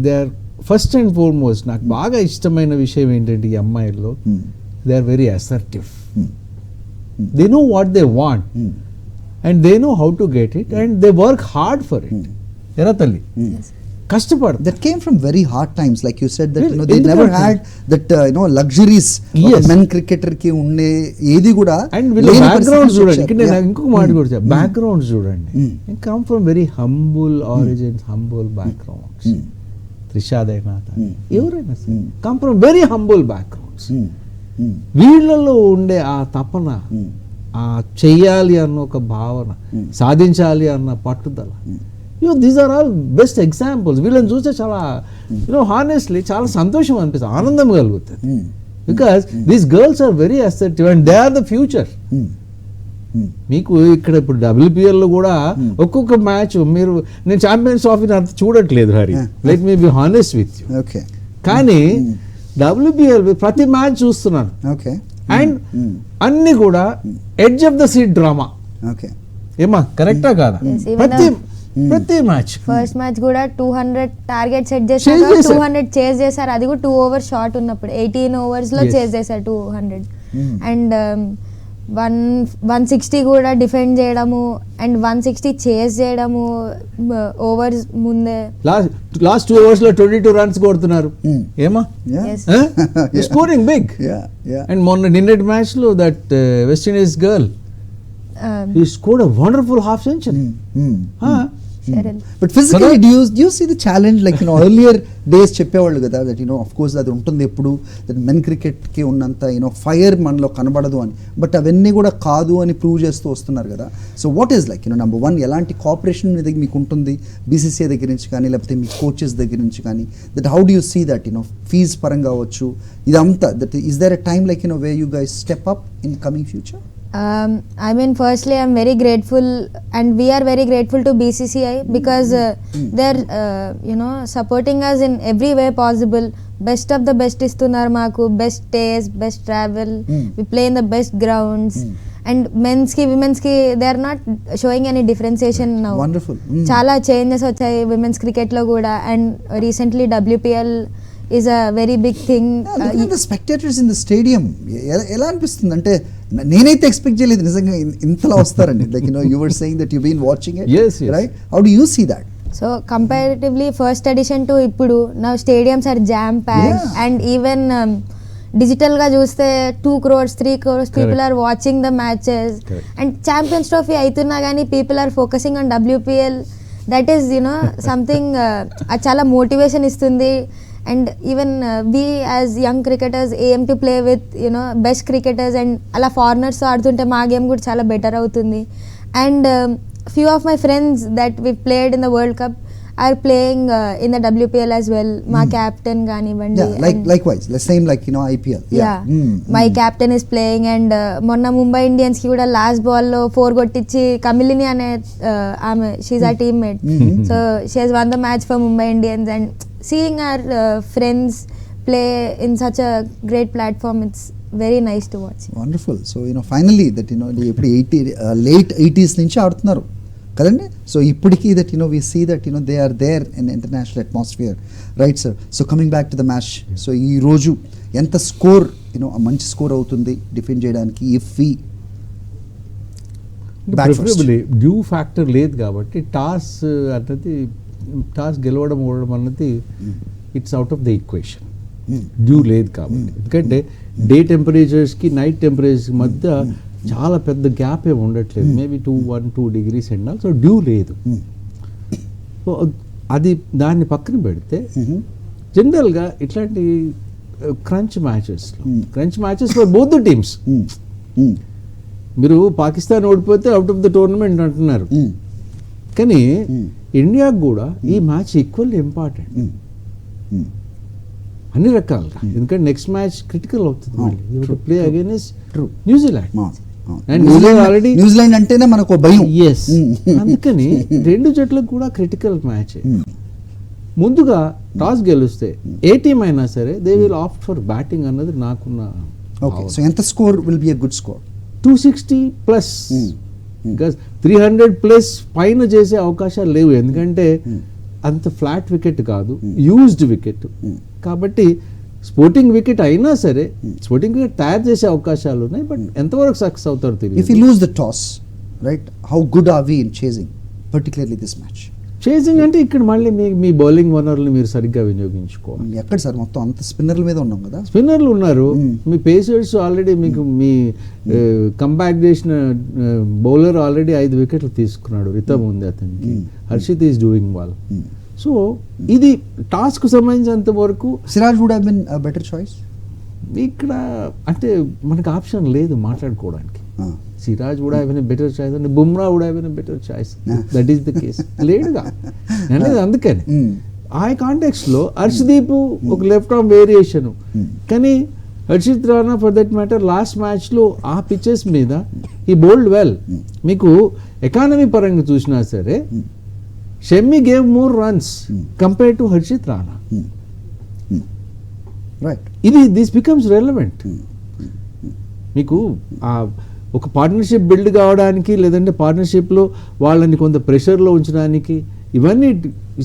they are first and foremost, నాకు బాగా ఇష్టమైన విషయం ఏంటంటే ఈ అమ్మాయిల్లో, they are very assertive. They know what they want and they know how to get it and they work hard for it. Era talli kashtapada. That came from very hard times, like you said that they never had that luxuries men cricketer ki unne edi kuda. And will background chudandi, ikkada nenu inkoka maat kuda cheppa, background chudandi, they come from very humble origins, humble backgrounds. Trisha Devanata evaraina come from very humble backgrounds. వీళ్ళలో ఉండే ఆ తపన, ఆ చెయ్యాలి అన్న ఒక భావన, సాధించాలి అన్న పట్టుదల, these are all best examples. వీళ్ళని చూస్తే చాలా హానెస్ట్లీ చాలా సంతోషం అనిపిస్తుంది, ఆనందం కలుగుతుంది. Because these girls are very acceptive and they are the future. మీకు ఇక్కడ ఇప్పుడు WPL లో కూడా ఒక్కొక్క మ్యాచ్ మీరు, నేను ఛాంపియన్స్ ట్రోఫీని అంత చూడట్లేదు Hari, let me be honest with you. Okay కానీ WPL ప్రతి మ్యాచ్ చూస్తున్నాను, ఓకే అండ్ అన్ని కూడా edge of the seat drama. Okay ఏమా కరెక్టా కాదా? Yes, even ప్రతి మ్యాచ్ ఫస్ట్ మ్యాచ్ కూడా 200 టార్గెట్ సెట్ Chase చేశారు, చేశారు. 200 చేజ్ చేశారు. అది కూడా 2 overs షార్ట్ ఉన్నప్పుడు 18 overs లో Yes. చేజ్ చేశారు 200. అండ్ 160 కూడా డిఫెండ్ చేయడము అండ్ 160 చేజ్ చేయడము ఓవర్స్ ముందే. లాస్ట్ 2 overs లో 22 runs కొడుతున్నారు. ఏమా Yes. Scoring big. అండ్ మొన్న నిన్నటి మ్యాచ్ లో that west Indies girl he scored a wonderful half century. Cheryl. But physically do you see the challenge, like earlier days చెప్పేవాళ్ళు కదా దట్ ఆఫ్ కోర్స్ అది ఉంటుంది ఎప్పుడు, దట్ మెన్ క్రికెట్కి ఉన్నంత ఫైర్ మనలో కనబడదు అని, బట్ అవన్నీ కూడా కాదు అని ప్రూవ్ చేస్తూ వస్తున్నారు కదా. So what is like number 1 ఎలాంటి కోఆపరేషన్ మీకు ఉంటుంది BCCI దగ్గర నుంచి కానీ లేకపోతే మీ కోచెస్ దగ్గర నుంచి కానీ, that how do you see that fees పరంగా అవ్వచ్చు ఇదంతా, that is there a time like way you guys step up in coming future? I mean, firstly, I'm very grateful, and we are very grateful to BCCI because they're, supporting us in every way possible. Best of the best istunar maaku, best stays, best travel. We play in the best grounds. And men's ki, women's ki, they are not showing any differentiation now. Wonderful. Chala changes vachayi women's cricket lo kuda, and recently WPL is a very big thing. The spectators in the stadium ఎలా అనిపిస్తుంది అంటే, నేనైతే expect చేయలేదు నిజంగా ఇంతలా వస్తారండి. Like you were saying that you been watching it, Yes, yes. Right? How do you see that? So comparatively first edition to ippudu, now stadiums are jam packed. Yeah. And even digital ga chuste 2 crores 3 crores people Correct. are watching the matches. Correct. And Champions Trophy aitunna gani people are focusing on WPL. That is something chala motivation istundi. And even we as young cricketers aim to play with best cricketers, and ala foreigners తో ఆడుతుంటే మా game కూడా చాలా better అవుతుంది. And few of my friends that we played in the World Cup are playing in the WPL as well. మా captain కానివ్వండి, likewise the same like IPL. My captain is playing. And మొన్న Mumbai Indians కి కూడా last ball లో 4 కొట్టించి కమిలిని అనే ఆమె, she our teammate. So she has won the match for Mumbai Indians. And seeing our friends play in such a great platform, it's very nice to watch. Wonderful. So finally that ఇప్పుడు late 80s నుంచి ఆడుతున్నారు కదండి. So ఇప్పటికీ that we see that they are there in international atmosphere, right sir? So coming back to the match, so ఈ రోజు ఎంత score మంచి score అవుతుంది డిఫెండ్ చేయడానికి if we preferably dew factor లేదు కాబట్టి టాస్ అన్నది, టాస్ గెలవడం ఓడడం అన్నది it's out of the equation. Due లేదు కాబట్టి, ఎందుకంటే డే టెంపరేచర్స్కి నైట్ టెంపరేచర్స్ మధ్య చాలా పెద్ద గ్యాప్ ఏమి ఉండట్లేదు, maybe 1-2 degrees and all. So due లేదు. సో అది దాన్ని పక్కన పెడితే జనరల్గా ఇట్లాంటి crunch matches for both the teams. మీరు పాకిస్తాన్ ఓడిపోతే అవుట్ ఆఫ్ ద టోర్నమెంట్ అంటున్నారు, కానీ ఇండియాకు కూడా ఈ మ్యాచ్ ఈక్వల్లీ ఇంపార్టెంట్ అన్ని రకాలుగా. ఎందుకంటే నెక్స్ట్ మ్యాచ్ క్రిటికల్ అవుతుంది, play against New Zealand. And New Zealand అంటేనే మనకు భయం. ఎస్, అందుకని రెండు జట్లకు కూడా క్రిటికల్ మ్యాచ్. ముందుగా టాస్ గెలిస్తే ఏ టీం అయినా సరే they will opt for batting అన్నది నాకున్న. ఓకే, సో ఎంత score will be a good score? 260+. Because 300+ పైన చేసే అవకాశాలు లేవు, ఎందుకంటే అంత ఫ్లాట్ వికెట్ కాదు, యూజ్డ్ వికెట్. కాబట్టి స్పోర్టింగ్ వికెట్ అయినా సరే స్పోర్టింగ్ వికెట్ తయారు చేసే అవకాశాలు ఉన్నాయి, బట్ ఎంతవరకు సక్సెస్ అవుతారు తెలియదు. If we lose the toss, right, how good are we in chasing, particularly this match? Chasing అంటే ఇక్కడ మళ్ళీ మీ బౌలింగ్ వనరులు మీరు సరిగ్గా వినియోగించుకోవాలి. ఎక్కడ సార్ మొత్తం అంత స్పిన్నర్ల మీద ఉన్నాం కదా. స్పిన్నర్లు ఉన్నారు, మీ పేసర్స్ ఆల్రెడీ మీకు మీ కంబ్యాక్ చేసిన బౌలర్ ఆల్రెడీ 5 వికెట్లు తీసుకున్నాడు, రితమ్ ఉంది అతనికి, Harshit is doing well. So ఇది టాస్క్ సంబంధించినంత వరకు Siraj would have been a better choice. ఇక్కడ అంటే మనకు ఆప్షన్ లేదు మాట్లాడుకోవడానికి. Siraj would have been a better choice and Bumrah would have been a better choice. That is the case. లేడుగా అనేది అందుకని ఆ కాంటెక్స్లో హర్షదీప్ ఒక లెఫ్ట్ ఆర్మ్ వేరియేషన్, కానీ Harshit Rana for that matter last మ్యాచ్లో ఆ పిచెస్ మీద ఈ బౌల్డ్ వెల్. మీకు ఎకానమీ పరంగా చూసినా సరే Shami gave more runs compare to Harshit Rana. Right. ఇది దిస్ బికమ్స్ రెలవెంట్. మీకు ఆ ఒక పార్ట్నర్షిప్ బిల్డ్ కావడానికి, లేదంటే పార్ట్నర్షిప్లో వాళ్ళని కొంత ప్రెషర్లో ఉంచడానికి, ఇవన్నీ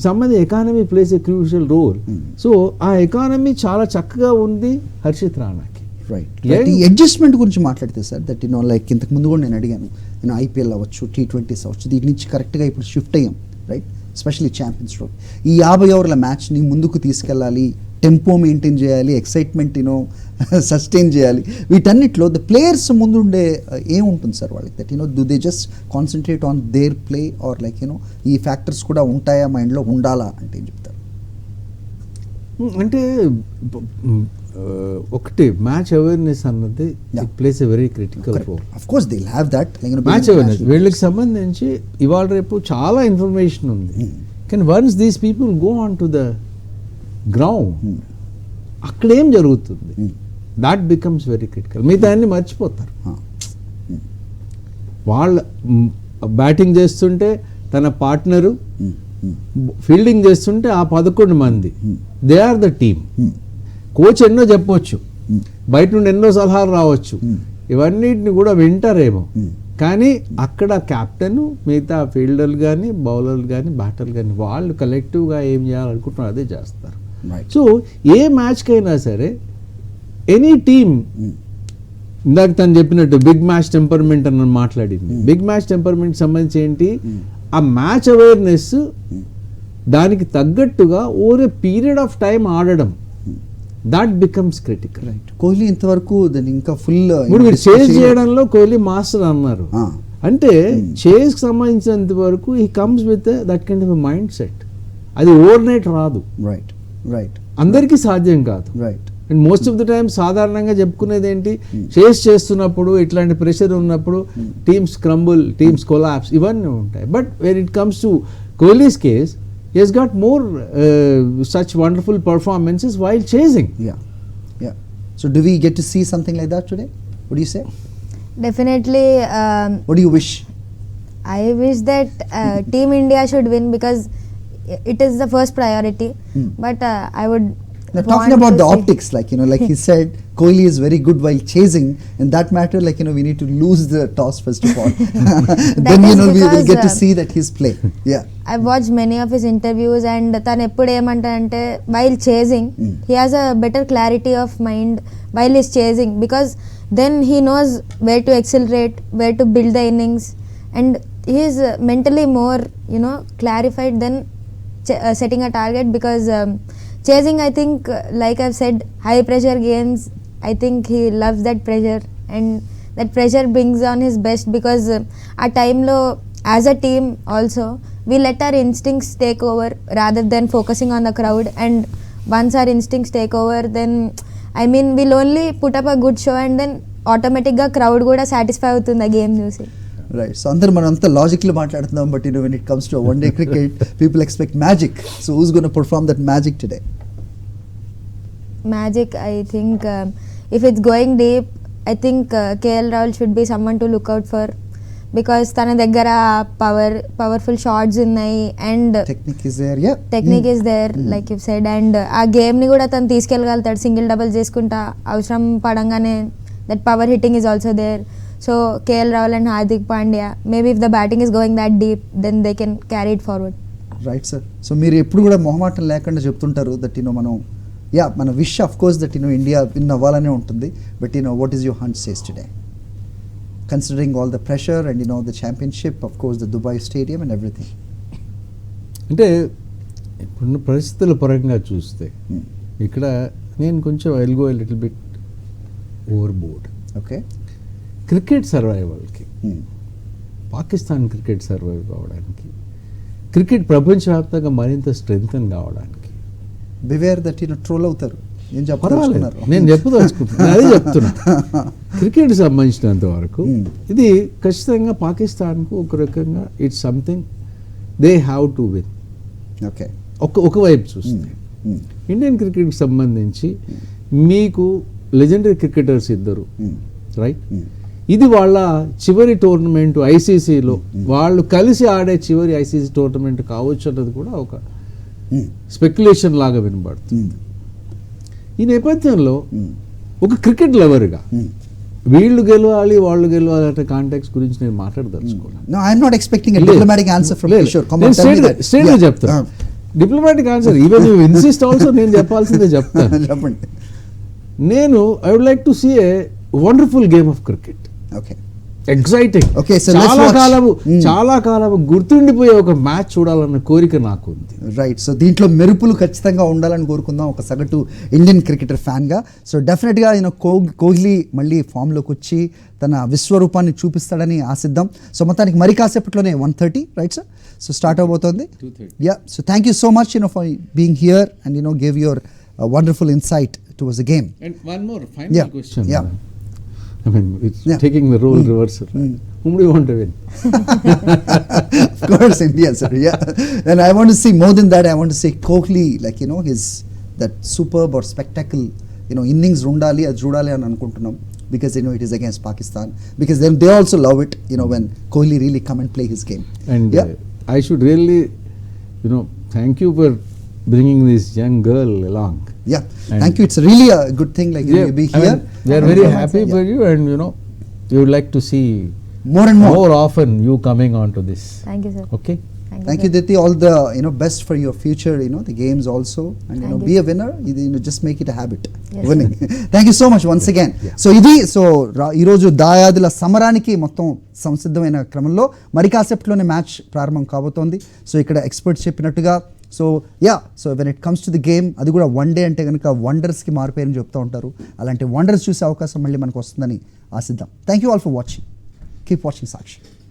సంబంధి economy plays a crucial role. So ఆ ఎకానమీ చాలా చక్కగా ఉంది హర్షిత్ రాణాకి. రైట్. ఈ అడ్జస్ట్మెంట్ గురించి మాట్లాడితే సార్, దట్ లైక్ ఇంతకు ముందు కూడా నేను అడిగాను, ఐపీఎల్ అవ్వచ్చు, T20s అవ్వచ్చు, దీని నుంచి కరెక్ట్గా ఇప్పుడు షిఫ్ట్ అయ్యాం, రైట్, ఎస్పెషల్లీ ఛాంపియన్స్ ట్రోఫీ. ఈ 50 ఓవర్ల మ్యాచ్ని ముందుకు తీసుకెళ్ళాలి, టెంపో మెయింటైన్ చేయాలి, ఎక్సైట్మెంట్ సస్టైన్ చేయాలి. వీటన్నిటిలో ద ప్లేయర్స్ ముందు ఉండే ఏముంటుంది సార్ వాళ్ళకి, that do they just concentrate on their play or like ఈ ఫ్యాక్టర్స్ కూడా ఉంటాయా మైండ్లో, ఉండాలా అంటే ఏం చెప్తారు? అంటే ఒకటి మ్యాచ్ అవేర్నెస్ అన్నది plays a very critical role. Of course they will have that match awareness. వీళ్ళకి సంబంధించి ఇవాళ రేపు చాలా ఇన్ఫర్మేషన్ ఉంది, కానీ once these people go on to the ground, అక్కడేం జరుగుతుంది, దాట్ బికమ్స్ వెరీ క్రిటికల్. మిగతా అన్ని మర్చిపోతారు. వాళ్ళ బ్యాటింగ్ చేస్తుంటే తన పార్ట్నరు, ఫీల్డింగ్ చేస్తుంటే ఆ 11 మంది, they are the team. Coach ఎన్నో చెప్పవచ్చు, బయట నుండి ఎన్నో సలహాలు రావచ్చు, ఇవన్నిటిని కూడా వింటారేమో, కానీ అక్కడ కెప్టెన్, మిగతా ఫీల్డర్లు కానీ, బౌలర్లు కానీ, బ్యాటర్లు కానీ, వాళ్ళు కలెక్టివ్గా ఏం చేయాలనుకుంటున్నారు అదే చేస్తారు. సో ఏ మ్యాచ్కైనా సరే ఎనీ టీమ్, ఇందాక తను చెప్పినట్టు బిగ్ మ్యాచ్ టెంపర్మెంట్ అని మాట్లాడింది. బిగ్ మ్యాచ్ టెంపర్మెంట్ సంబంధించి ఏంటి, ఆ మ్యాచ్ అవేర్నెస్ దానికి తగ్గట్టుగా over a period of time ఆడడం, that becomes critical. Right. Kohli ఇంతవరకు దాన్ని ఇంకా ఫుల్ ఇప్పుడు చేజ్ చేయడంలో కోహ్లీ మాస్టర్ అన్నారు, అంటే చేజ్ కి సంబంధించినంత వరకు he comes with that kind of mind set. అది ఓవర్ నైట్ రాదు. రైట్. రైట్. అందరికీ సాధ్యం కాదు. Right. And most of the time సాధారణంగా చెప్పుకునేది ఏంటి, చేస్ చేస్తున్నప్పుడు ఇట్లాంటి ప్రెషర్ ఉన్నప్పుడు టీమ్స్ క్రంబుల్, టీమ్స్ కొలాప్స్, ఇవన్నీ ఉంటాయి. But when it comes to Kohli's case, he has got more such wonderful performances while chasing. Yeah. So do we get to see something like that today? What do you say? Definitely. What do you wish? I wish that Team India should win because it is the first priority. But I would. Now, talking about the optics, like like he said, Kohli is very good while chasing. In that matter, like we need to lose the toss first of all. Then we will get to see that his play. Yeah. I've watched many of his interviews, and tanu eppudu emantante while chasing, he has a better clarity of mind while he's chasing, because then he knows where to accelerate, where to build the innings, and he is mentally more clarified than setting a target, because chasing, I think, like I've said, high pressure games, I think he loves that pressure, and that pressure brings on his best, because our time lo as a team also we let our instincts take over rather than focusing on the crowd. And once our instincts take over, then we'll only put up a good show, and then automatic ga crowd kuda satisfy avutundi game చూసి. Right. So మనం అంతా లాజిక్లో మాట్లాడుతున్నాం, but when it comes to one day cricket, people expect magic. So who's going to perform that magic today? Magic, I think if it's going deep, I think KL Rahul should be someone to look out for, because tana daggara powerful shots unnai, and technique is there. Yeah, technique is there, like you've said, and aa game ni kuda tanu తీసుకెళ్ళగలుగుతాడు, single double చేసుకుంటా అవసరం పడంగానే. that power hitting is also there. So KL Rahul and Hardik Pandya, maybe if the batting is going that deep, then they can carry it forward. Right, sir. So మీరు ఎప్పుడు కూడా మొహమాటం లేకుండా చెప్తుంటారు that మనం మన wish of course that India win అవ్వాలనే ఉంటుంది, but what is your hunch says today, considering all the pressure and the championship, of course the Dubai stadium and everything? అంటే ఇప్పుడున్న పరిస్థితుల పరంగా చూస్తే ఇక్కడ నేను కొంచెం I'll go little bit overboard. Okay. Cricket సర్వైవల్కి, పాకిస్తాన్ క్రికెట్ సర్వైవ్ కావడానికి, క్రికెట్ ప్రపంచవ్యాప్తంగా మరింత స్ట్రెంగ్తన్ కావడానికి, బివేర్ దట్ ట్రోల్ అవుతారు, ఏం చెప్పాలి, నేను చెప్పదలుచుకుంటున్నాను, అదే చెప్తున్నా. క్రికెట్ సంబంధించినంత వరకు ఇది ఖచ్చితంగా పాకిస్తాన్కు ఒక రకంగా it's something they have to win. Okay, ఒకవైపు చూస్తే ఇండియన్ క్రికెట్కి సంబంధించి మీకు లెజెండరీ క్రికెటర్స్ ఇద్దరు, రైట్? ఇది వాళ్ళ చివరి టోర్నమెంట్ ఐసీసీలో వాళ్ళు కలిసి ఆడే చివరి ఐసీసీ టోర్నమెంట్ కావచ్చు అన్నది కూడా ఒక స్పెక్యులేషన్ లాగా వినబడుతుంది. ఈ నేపథ్యంలో ఒక క్రికెట్ లవర్గా వీళ్ళు గెలవాలి వాళ్ళు గెలవాలి అనే కాంటాక్ట్స్ గురించి నేను మాట్లాడదలుచుకోవాలి. No, I'm not expecting a diplomatic answer from Kishore. Come on, tell me that. Straight గా చెప్తాను. Diplomatic answer even you insist also నేను చెప్పాల్సిందే చెప్తాను. చెప్పండి. నేను I would like to see a wonderful game of cricket. Okay, exciting, Okay, so let's watch. చాలా కాలము గుర్తుండిపోయే ఒక మ్యాచ్ చూడాలన్న కోరిక నాకు ఉంది. రైట్. సో దీంట్లో మెరుపులు ఖచ్చితంగా ఉండాలని కోరుకుందాం ఒక సగటు ఇండియన్ క్రికెటర్ ఫ్యాన్గా. సో డెఫినెట్గా కోహ్లీ మళ్ళీ ఫామ్లోకి వచ్చి తన విశ్వరూపాన్ని చూపిస్తాడని ఆశిద్దాం. సో మొత్తానికి మరి కాసేపట్లోనే 1:30 రైట్ సార్, సో స్టార్ట్ అవబోతోంది. 2:30. Yeah, so thank you so much for being here and gave your wonderful insight towards the game. And one more final Yeah, question. yeah. I mean, it's Yeah. taking the role reversal. Whom do you want to win? Of course, India, sir. Yeah, and I want to see more than that. I want to see Kohli, like his that superb or spectacle, innings rundali ad judali an anukuntunnam, because it is against Pakistan, because they also love it, when Kohli really come and play his game. And Yeah. I should really, thank you for bringing this young girl along. Yeah, And thank you. It's really a good thing, like you be I here. mean, they are very happy for you, and you would like to see More and more. more often you coming on to this. Thank you, sir. Okay. Thank you, Diti. All the best for your future. The games also, and Thank be you. a winner. Just make it a habit. Yes, Winning. Thank you so much once again. So ఈ రోజు దాయాదుల సమరానికి మొత్తం సంసిద్ధమైన క్రమంలో మరి కాసేపట్లోనే match ప్రారంభం కాబోతోంది. So ఇక్కడ experts చెప్పినట్టుగా so when it comes to the game, అది కూడా వన్ డే అంటే కనుక వండర్స్కి మారిపోయారని చెప్తూ ఉంటారు. అలాంటి వండర్స్ చూసే అవకాశం మళ్ళీ మనకు వస్తుందని ఆశిద్దాం. Thank you all for watching. Keep watching Sakshi.